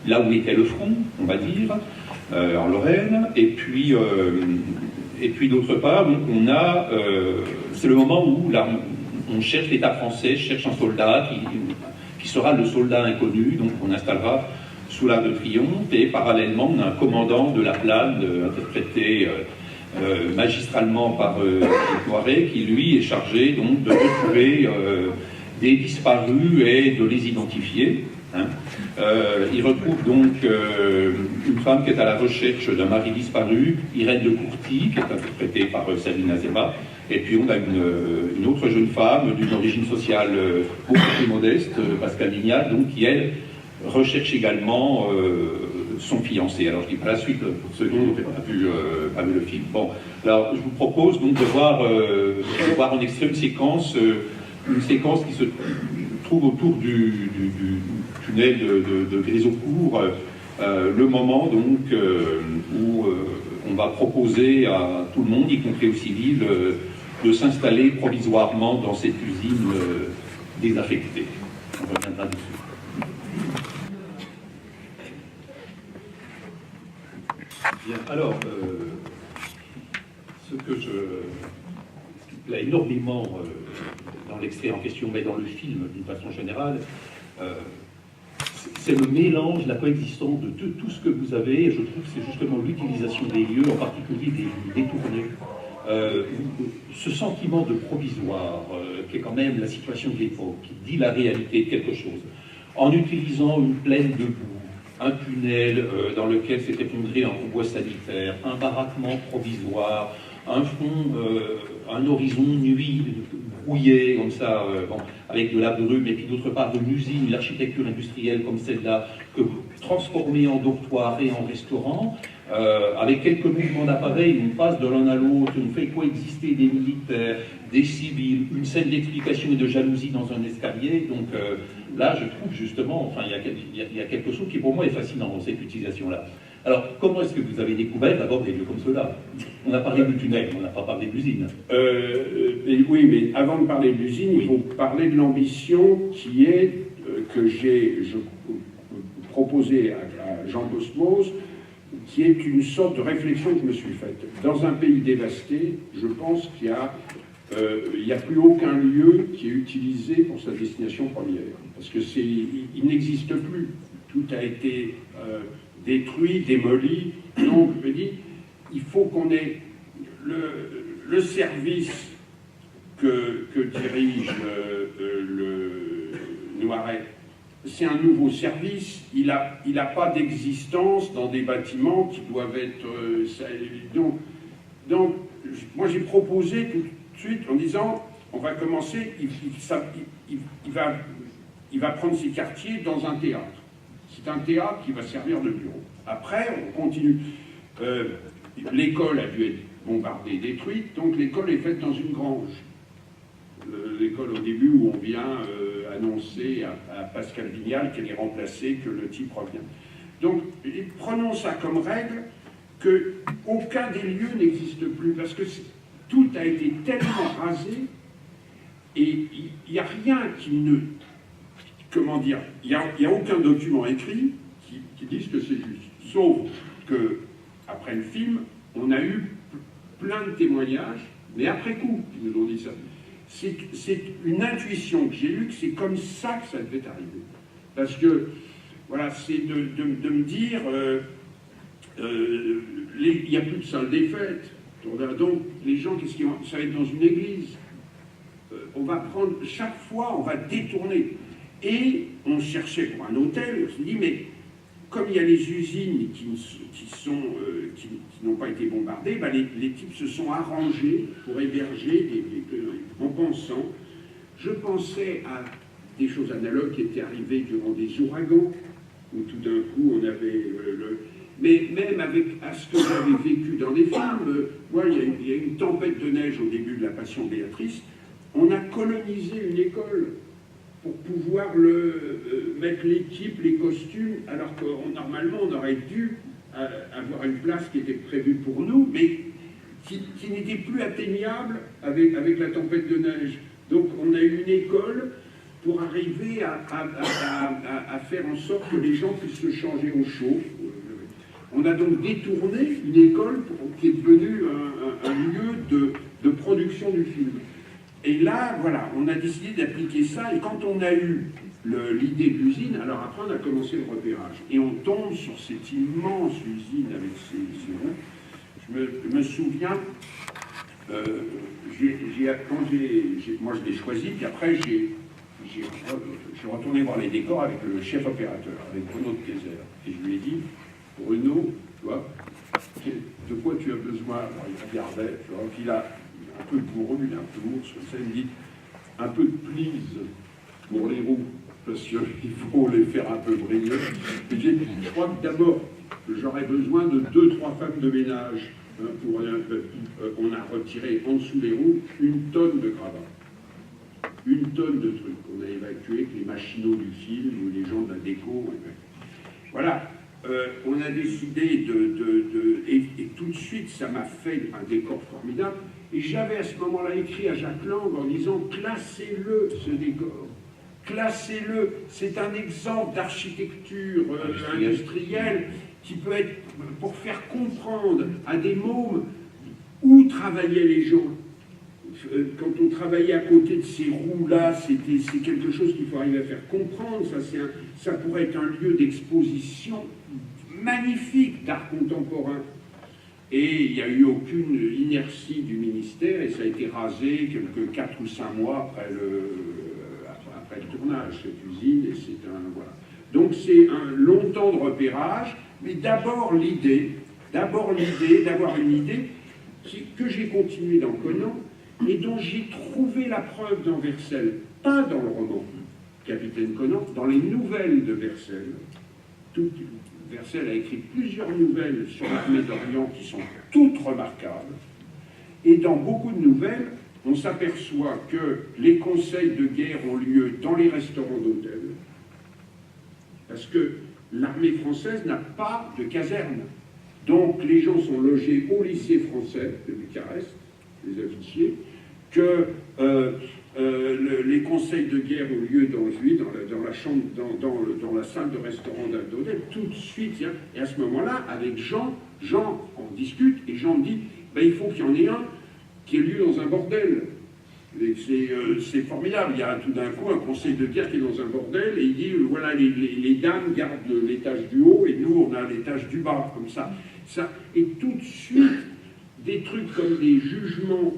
[SPEAKER 1] là où était le front, on va dire, en Lorraine, et puis d'autre part, donc c'est le moment où on cherche l'État français, cherche un soldat qui sera le soldat inconnu, donc on installera sous l'Arc de Triomphe, et parallèlement on a un commandant de la Plane, interprété magistralement par Philippe Noiret, qui lui est chargé donc de retrouver des disparus et de les identifier. Il retrouve donc une femme qui est à la recherche d'un mari disparu, Irène de Courty, qui est interprétée par Sabine Azema, et puis on a une autre jeune femme d'une origine sociale beaucoup plus modeste, Pascal Lignal, donc qui elle recherche également son fiancé. Alors je dis pas la suite pour ceux qui n'ont pas vu le film. Bon, alors je vous propose donc de voir en extrait une séquence qui se trouve autour du tunnel de Grésocourt, le moment donc où on va proposer à tout le monde, y compris aux civils, de s'installer provisoirement dans cette usine désaffectée. On reviendra dessus. Bien, alors, ce qui plaît énormément dans l'extrait en question, mais dans le film d'une façon générale, c'est le mélange, la coexistence de tout ce que vous avez, et je trouve que c'est justement l'utilisation des lieux, en particulier des détournés. Ce sentiment de provisoire, qui est quand même la situation de l'époque, qui dit la réalité de quelque chose, en utilisant une plaine de boue, un tunnel dans lequel s'est effondré un convoi sanitaire, un baraquement provisoire, un fond, un horizon nuit, brouillé, comme ça, bon, avec de la brume, et puis d'autre part une usine, une architecture industrielle comme celle-là, que vous transformez en dortoir et en restaurant, avec quelques mouvements d'appareil, on passe de l'un à l'autre, on fait coexister des militaires, des civils, une scène d'explication et de jalousie dans un escalier, donc là je trouve justement, enfin il y a quelque chose qui pour moi est fascinant dans cette utilisation-là. Alors, comment est-ce que vous avez découvert d'abord des lieux comme ceux-là? On a parlé du tunnel, on n'a pas parlé de l'usine.
[SPEAKER 2] Oui, mais avant de parler de l'usine, il faut parler de l'ambition qui est que j'ai proposée à Jean Cosmos, qui est une sorte de réflexion que je me suis faite. Dans un pays dévasté, je pense qu'il n'y a plus aucun lieu qui est utilisé pour sa destination première. Parce que il n'existe plus. Tout a été détruit, démoli. Donc, je me dis, il faut qu'on ait le service que dirige le Noiret. C'est un nouveau service, il n'a pas d'existence dans des bâtiments qui doivent être... donc, moi j'ai proposé tout de suite en disant, on va commencer, il va prendre ses quartiers dans un théâtre. C'est un théâtre qui va servir de bureau. Après, on continue. L'école a dû être bombardée, détruite, donc l'école est faite dans une grange. L'école au début où on vient annoncer à Pascal Vignal qu'elle est remplacée, que le type revient. Donc, prenons ça comme règle qu'aucun des lieux n'existe plus, parce que tout a été tellement rasé, et il n'y a rien qui ne... Comment dire? Il n'y a aucun document écrit qui dise que c'est juste. Sauf que, après le film, on a eu plein de témoignages, mais après coup, qui nous ont dit ça. C'est une intuition que j'ai eue, que c'est comme ça que ça devait arriver. Parce que, voilà, c'est de me dire, il n'y a plus de salle des fêtes. Donc, les gens, qu'est-ce qu'ils vont... Ça va être dans une église. On va prendre, chaque fois, on va détourner. Et on cherchait pour un hôtel, on se dit, mais comme il y a les usines qui n'ont pas été bombardées, ben les types se sont arrangés pour héberger en pensant. Je pensais à des choses analogues qui étaient arrivées durant des ouragans, où tout d'un coup on avait mais même à ce que j'avais vécu dans les films, moi il y a une tempête de neige au début de La Passion de Béatrice, on a colonisé une école pour pouvoir mettre l'équipe, les costumes, alors que normalement on aurait dû avoir une place qui était prévue pour nous, mais qui n'était plus atteignable avec la tempête de neige. Donc on a eu une école pour arriver à faire en sorte que les gens puissent se changer au chaud. On a donc détourné une école qui est devenue un lieu de production du film. Et là, voilà, on a décidé d'appliquer ça, et quand on a eu l'idée de l'usine, alors après on a commencé le repérage. Et on tombe sur cette immense usine avec ses ronds. Je me souviens, moi je l'ai choisi, puis après je suis retourné voir les décors avec le chef opérateur, avec Bruno de Kayser. Et je lui ai dit, Bruno, tu vois, de quoi tu as besoin? Alors il regardait, tu vois, puis il a un peu bourru, il a un peu ours, ça, il me dit, un peu de please pour les roues, parce qu'il faut les faire un peu briller. Et j'ai dit, je crois que d'abord, j'aurais besoin de 2-3 femmes de ménage. On a retiré en dessous des roues 1 tonne de gravats. 1 tonne de trucs qu'on a évacués avec les machinaux du film ou les gens de la déco. Voilà. On a décidé et tout de suite, ça m'a fait un décor formidable. Et j'avais à ce moment-là écrit à Jacques Lang en disant « Classez-le, ce décor. Classez-le. C'est un exemple d'architecture industrielle qui peut être pour faire comprendre à des mômes où travaillaient les gens. Quand on travaillait à côté de ces roues-là, c'est quelque chose qu'il faut arriver à faire comprendre. Ça pourrait être un lieu d'exposition magnifique d'art contemporain. Et il n'y a eu aucune inertie du ministère, et ça a été rasé quelques 4 ou 5 mois après le tournage, cette usine, et c'est un... Voilà. Donc c'est un long temps de repérage, mais d'abord l'idée d'avoir une idée que j'ai continué dans Conan, et dont j'ai trouvé la preuve dans Vercel, pas dans le roman Capitaine Conan, dans les nouvelles de Vercel. Vercel a écrit plusieurs nouvelles sur l'armée d'Orient qui sont toutes remarquables. Et dans beaucoup de nouvelles, on s'aperçoit que les conseils de guerre ont lieu dans les restaurants d'hôtel. Parce que l'armée française n'a pas de caserne. Donc les gens sont logés au lycée français de Bucarest, les officiers, que les conseils de guerre ont lieu dans la chambre, dans la salle de restaurant d'hôtel, tout de suite. Et à ce moment-là, avec Jean, on discute, et Jean me dit, ben, il faut qu'il y en ait un qui ait lieu dans un bordel. C'est formidable. Il y a tout d'un coup un conseil de guerre qui est dans un bordel, et il dit, voilà, les dames gardent l'étage du haut, et nous, on a l'étage du bas, comme ça. Et tout de suite, des trucs comme des jugements,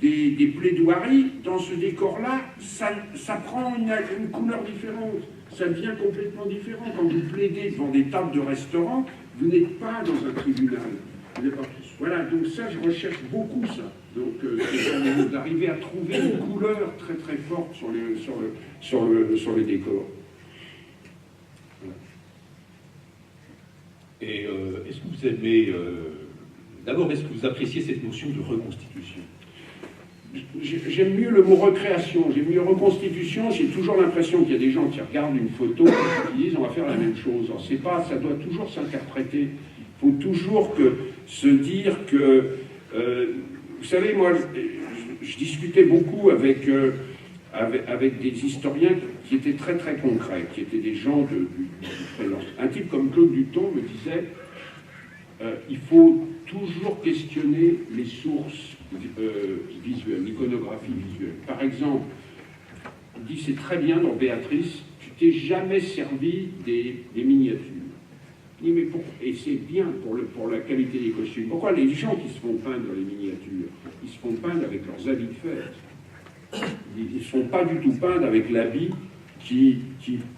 [SPEAKER 2] des plaidoiries, dans ce décor-là, ça prend une couleur différente. Ça devient complètement différent. Quand vous plaidez devant des tables de restaurant, vous n'êtes pas dans un tribunal. Voilà, donc ça, je recherche beaucoup ça. Donc, d'arriver à trouver une couleur très très forte sur le décor. Voilà.
[SPEAKER 3] Et est-ce que vous aimez... D'abord, est-ce que vous appréciez cette notion de reconstitution?
[SPEAKER 2] J'aime mieux le mot recréation, j'aime mieux reconstitution. J'ai toujours l'impression qu'il y a des gens qui regardent une photo et qui disent on va faire la même chose. Alors, c'est pas, ça doit toujours s'interpréter. Il faut toujours se dire que... vous savez, moi, je discutais beaucoup avec des historiens qui étaient très très concrets, qui étaient des gens un type comme Claude Duton me disait il faut toujours questionner les sources visuelles, l'iconographie visuelle. Par exemple, il dit c'est très bien dans Béatrice, tu t'es jamais servi des miniatures. Il dit, mais et c'est bien pour la qualité des costumes. Pourquoi les gens qui se font peindre les miniatures, ils se font peindre avec leurs habits de fête. Ils ne se font pas du tout peindre avec l'habit qu'ils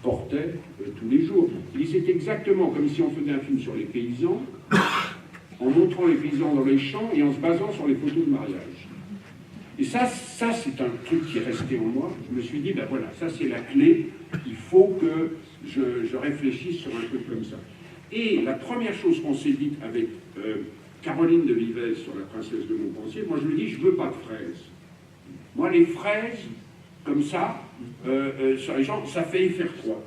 [SPEAKER 2] portaient tous les jours. Il dit c'est exactement comme si on faisait un film sur les paysans, en montrant les paysans dans les champs et en se basant sur les photos de mariage. Et ça c'est un truc qui est resté en moi. Je me suis dit, ben voilà, ça c'est la clé, il faut que je réfléchisse sur un truc comme ça. Et la première chose qu'on s'est dite avec Caroline de Vives sur La Princesse de Montpensier, moi je lui dis, je veux pas de fraises. Moi les fraises, comme ça, sur les gens, ça fait effet froid.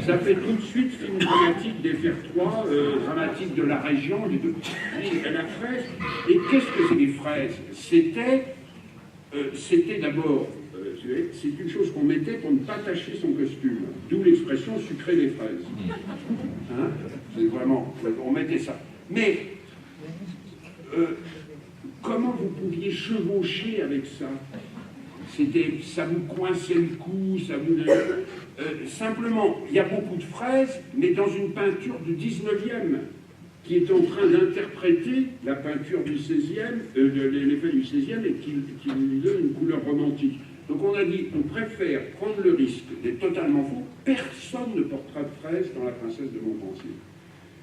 [SPEAKER 2] Ça fait tout de suite film dramatique des Fertois, dramatique de la région, la fraise. Et qu'est-ce que c'est les fraises? C'était d'abord, c'est une chose qu'on mettait pour ne pas tacher son costume. D'où l'expression sucrer les fraises. Hein, c'est vraiment, on mettait ça. Mais comment vous pouviez chevaucher avec ça? Ça vous coinçait le cou, ça vous... simplement, il y a beaucoup de fraises, mais dans une peinture du 19e, qui est en train d'interpréter la peinture du 16e, l'effet du 16e, et qui lui donne une couleur romantique. Donc on a dit, on préfère prendre le risque d'être totalement faux. Personne ne portera de fraise dans La Princesse de Montpensier.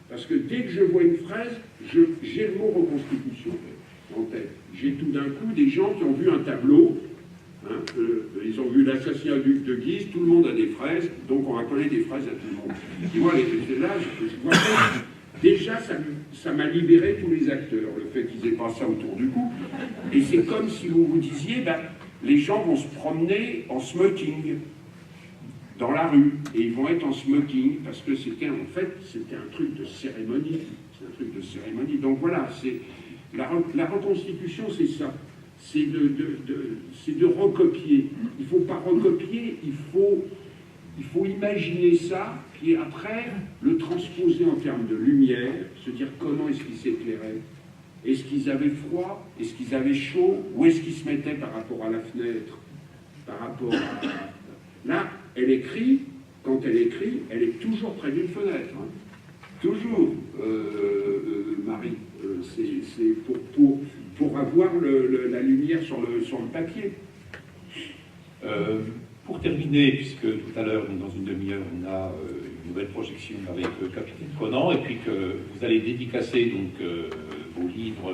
[SPEAKER 2] Parce que dès que je vois une fraise, j'ai le mot reconstitution en tête. J'ai tout d'un coup des gens qui ont vu un tableau, hein, ils ont vu l'assassinat du duc de Guise, tout le monde a des fraises, donc on va coller des fraises à tout le monde. Tu vois, là, je vois pas. Déjà, ça m'a libéré tous les acteurs, le fait qu'ils aient pas ça autour du cou. Et c'est comme si vous vous disiez, ben, les gens vont se promener en smoking dans la rue, et ils vont être en smoking, parce que c'était un truc de cérémonie. C'est un truc de cérémonie. Donc voilà, la reconstitution, c'est ça. C'est de recopier. Il ne faut pas recopier, il faut imaginer ça, puis après le transposer en termes de lumière, se dire comment est-ce qu'ils s'éclairaient. Est-ce qu'ils avaient froid? Est-ce qu'ils avaient chaud? Où est-ce qu'ils se mettaient par rapport à la fenêtre? Par rapport à... Là, elle écrit, quand elle écrit, elle est toujours près d'une fenêtre. Hein. Toujours, Marie. C'est pour avoir la lumière sur le papier.
[SPEAKER 3] Pour terminer, puisque tout à l'heure, dans une demi-heure, on a une nouvelle projection avec Capitaine Conan, et puis que vous allez dédicacer donc, vos livres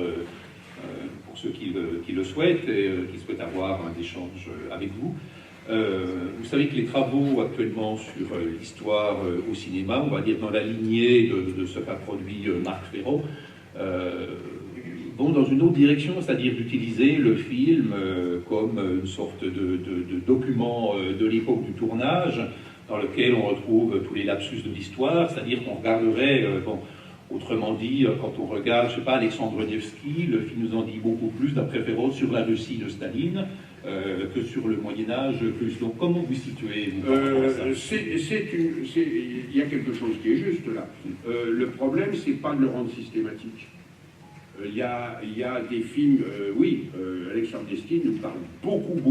[SPEAKER 3] pour ceux qui le souhaitent et qui souhaitent avoir un échange avec vous. Vous savez que les travaux actuellement sur l'histoire au cinéma, on va dire dans la lignée de ce qu'a produit Marc Ferro, vont dans une autre direction, c'est-à-dire d'utiliser le film comme une sorte de document de l'époque du tournage, dans lequel on retrouve tous les lapsus de l'histoire, c'est-à-dire qu'on regarderait, autrement dit, quand on regarde, je ne sais pas, Alexandre Nevsky, le film nous en dit beaucoup plus, d'après Ferro, sur la Russie de Staline, que sur le Moyen-Âge plus. Donc comment vous situez
[SPEAKER 2] il y a quelque chose qui est juste là. Le problème, c'est pas de le rendre systématique. Il y a des films, Alexandre Nevsky nous parle beaucoup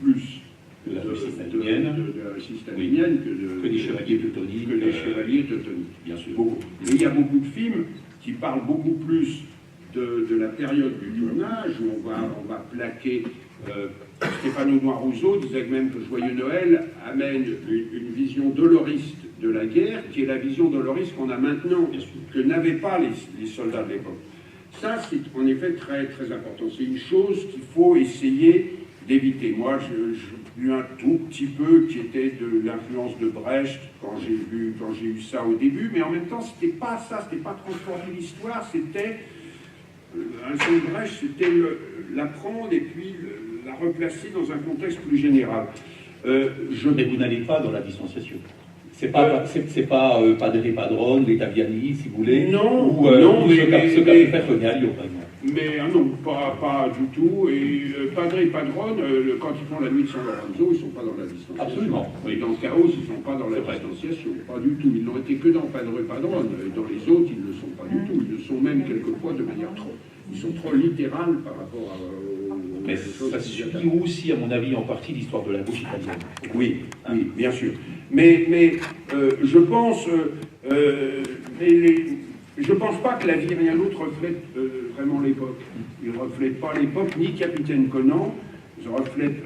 [SPEAKER 2] plus
[SPEAKER 3] de la Russie stalinienne,
[SPEAKER 2] que des chevaliers teutoniques. Bien sûr, beaucoup. Mais il y a beaucoup de films qui parlent beaucoup plus de la période du tournage, où on va plaquer... Stéphane Audouin-Rousseau disait même que Joyeux Noël amène une vision doloriste de la guerre, qui est la vision doloriste qu'on a maintenant, que n'avaient pas les soldats de l'époque. Ça, c'est en effet très, très important. C'est une chose qu'il faut essayer d'éviter. Moi, j'ai lu un tout petit peu qui était de l'influence de Brecht quand j'ai eu ça au début, mais en même temps, c'était pas ça, c'était pas transformer l'histoire, c'était un son de Brecht, c'était l'apprendre et puis la replacer dans un contexte plus général.
[SPEAKER 3] Mais vous n'allez pas dans la distanciation. C'est pas Padre Padrone, les Taviani, si vous voulez.
[SPEAKER 2] Non,
[SPEAKER 3] ou ce qu'a pu faire René Alliot, par exemple.
[SPEAKER 2] Mais non, pas du tout. Et Padre et Padrone, quand ils font la nuit de San Lorenzo, ils ne sont pas dans la distanciation.
[SPEAKER 3] Absolument.
[SPEAKER 2] Oui. Dans Chaos, ils ne sont pas dans la distanciation. Pas du tout. Ils n'ont été que dans Padre et Padrone. Et dans les autres, ils ne le sont pas du tout. Ils le sont même quelquefois de manière trop... Ils sont trop littérales par rapport à...
[SPEAKER 3] Mais ça suit aussi, à mon avis, en partie l'histoire de la gauche italienne.
[SPEAKER 2] Oui, bien sûr. Mais je pense... je ne pense pas que La vie rien d'autre reflète vraiment l'époque. Il ne reflète pas l'époque, ni Capitaine Conan. Il reflète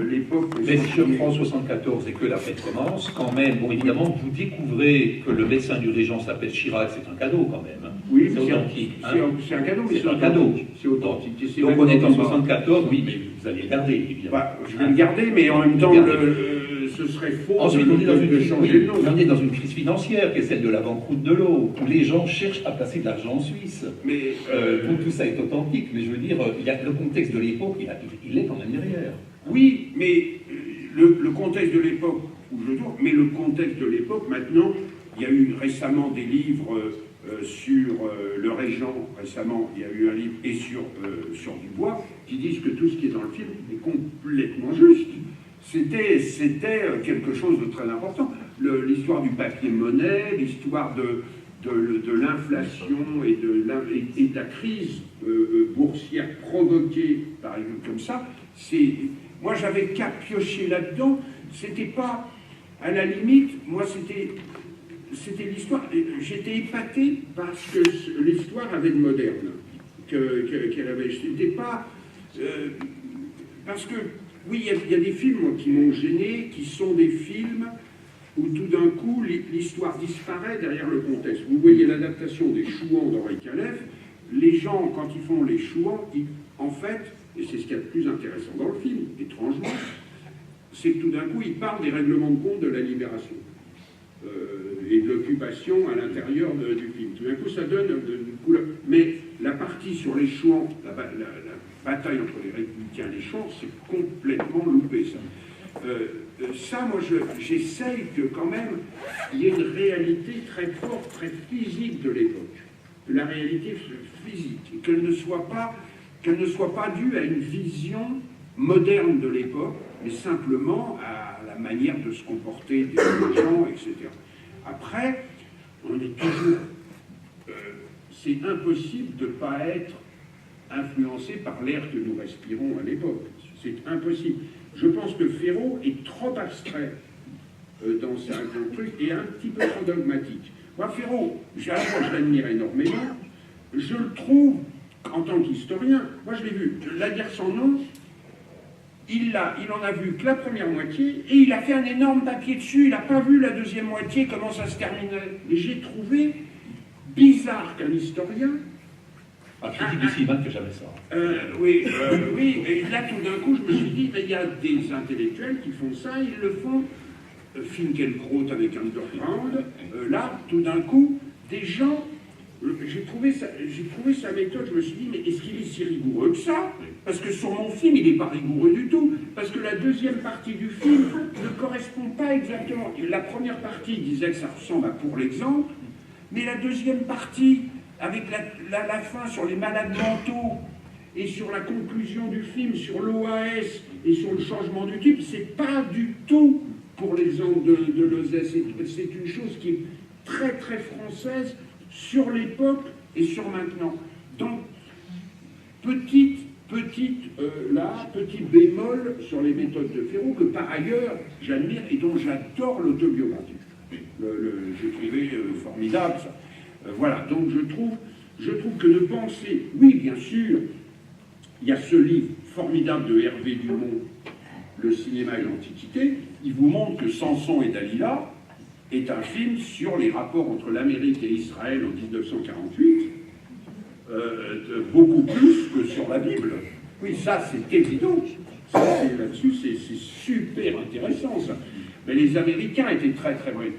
[SPEAKER 2] l'époque...
[SPEAKER 3] Mais si je prends 74 et que la fête commence, quand même, bon, évidemment, vous découvrez que le médecin du régent s'appelle Chirac, c'est un cadeau quand même.
[SPEAKER 2] Oui,
[SPEAKER 3] c'est authentique.
[SPEAKER 2] C'est un cadeau, mais
[SPEAKER 3] c'est un cadeau.
[SPEAKER 2] C'est authentique.
[SPEAKER 3] Donc on est en 74, oui, mais vous allez le garder, évidemment.
[SPEAKER 2] Bah, je vais le garder, mais en même temps, ce serait faux
[SPEAKER 3] ensuite,
[SPEAKER 2] de changer le nom.
[SPEAKER 3] On est dans une crise financière qui est celle de la banqueroute de l'eau, où les gens cherchent à placer de l'argent en Suisse.
[SPEAKER 2] Mais
[SPEAKER 3] tout ça est authentique, mais je veux dire, il y a le contexte de l'époque, il est quand même derrière.
[SPEAKER 2] Oui, mais le contexte de l'époque où je tourne, mais le contexte de l'époque, maintenant, il y a eu récemment des livres sur le Régent, récemment, il y a eu un livre, et sur Dubois, qui disent que tout ce qui est dans le film est complètement juste. C'était quelque chose de très important. L'histoire du papier-monnaie, l'histoire de l'inflation et de la crise boursière provoquée par exemple comme ça, moi j'avais qu'à piocher là-dedans. C'était pas, à la limite, moi c'était l'histoire. J'étais épaté parce que l'histoire avait de moderne qu'elle avait. C'était pas parce que oui, il y a des films moi, qui m'ont gêné, qui sont des films où tout d'un coup l'histoire disparaît derrière le contexte. Vous voyez l'adaptation des Chouans d'Henri Calef. Les gens, quand ils font les Chouans, en fait, et c'est ce qu'il y a de plus intéressant dans le film, étrangement, c'est que tout d'un coup, ils parlent des règlements de compte de la libération et de l'occupation à l'intérieur du film. Tout d'un coup, ça donne une couleur. Mais la partie sur les Chouans, la bataille entre les républicains et les Chouans, c'est complètement loupé, ça. Ça, moi, j'essaye que quand même, il y ait une réalité très forte, très physique de l'époque. La réalité physique, et qu'elle ne soit pas due à une vision moderne de l'époque, mais simplement à la manière de se comporter des gens, etc. Après, on est toujours... c'est impossible de ne pas être influencé par l'air que nous respirons à l'époque. C'est impossible. Je pense que Ferraud est trop abstrait dans certains trucs et un petit peu trop dogmatique. Moi, Ferraud, je l'admire énormément. Je le trouve, en tant qu'historien, moi je l'ai vu, La guerre sans nom, il en a vu que la première moitié et il a fait un énorme papier dessus. Il n'a pas vu la deuxième moitié, comment ça se terminait. Et j'ai trouvé bizarre qu'un historien...
[SPEAKER 3] critique du cinéma que jamais ça.
[SPEAKER 2] Oui, et là tout d'un coup je me suis dit, mais il y a des intellectuels qui font ça, ils le font. Finkielkraut avec Underground, là tout d'un coup, des gens, j'ai trouvé sa méthode, je me suis dit, mais est-ce qu'il est si rigoureux que ça? Parce que sur mon film, il n'est pas rigoureux du tout, parce que la deuxième partie du film ne correspond pas exactement. La première partie disait que ça ressemble à Pour l'exemple, mais la deuxième partie, avec la fin sur les malades mentaux et sur la conclusion du film, sur l'OAS et sur le changement du type, c'est pas du tout Pour l'exemple de Lozès. C'est une chose qui est très très française sur l'époque et sur maintenant. Donc, petit bémol sur les méthodes de Ferraud, que par ailleurs j'admire et dont j'adore l'autobiographie. J'ai trouvé formidable ça. Voilà, donc je trouve que de penser, oui bien sûr, il y a ce livre formidable de Hervé Dumont, Le cinéma et l'Antiquité, il vous montre que Samson et Dalila est un film sur les rapports entre l'Amérique et Israël en 1948, beaucoup plus que sur la Bible. Oui, ça c'est évident. Là-dessus, c'est super intéressant ça. Mais les Américains étaient très très vrais.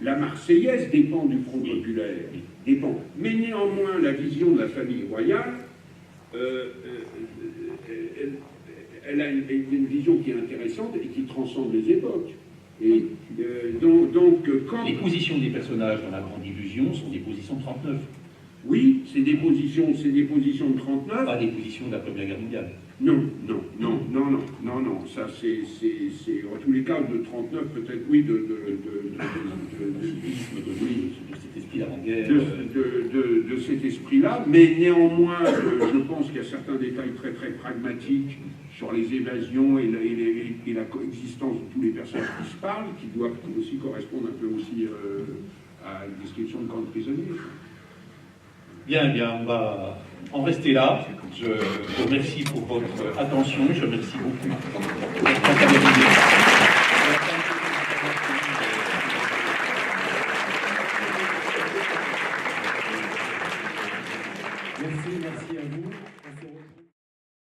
[SPEAKER 2] La Marseillaise dépend du Front populaire, dépend. Mais néanmoins, la vision de la famille royale, elle a une vision qui est intéressante et qui transcende les époques. Et quand...
[SPEAKER 3] Les positions des personnages dans La Grande Illusion sont des positions de 39.
[SPEAKER 2] Oui, c'est des positions de 39.
[SPEAKER 3] Pas des positions de la Première Guerre mondiale.
[SPEAKER 2] Non, ça c'est en tous les cas de 39 peut-être, oui, de
[SPEAKER 3] cet esprit d'avant-guerre.
[SPEAKER 2] De cet esprit-là, mais néanmoins, je pense qu'il y a certains détails très très pragmatiques sur les évasions et la coexistence de tous les personnages qui se parlent, qui doivent aussi correspondre un peu aussi à une description de camp de prisonniers.
[SPEAKER 3] Bien, on va en rester là. Je vous remercie pour votre attention. Je remercie beaucoup pour votre comptabilité.
[SPEAKER 4] Merci à vous.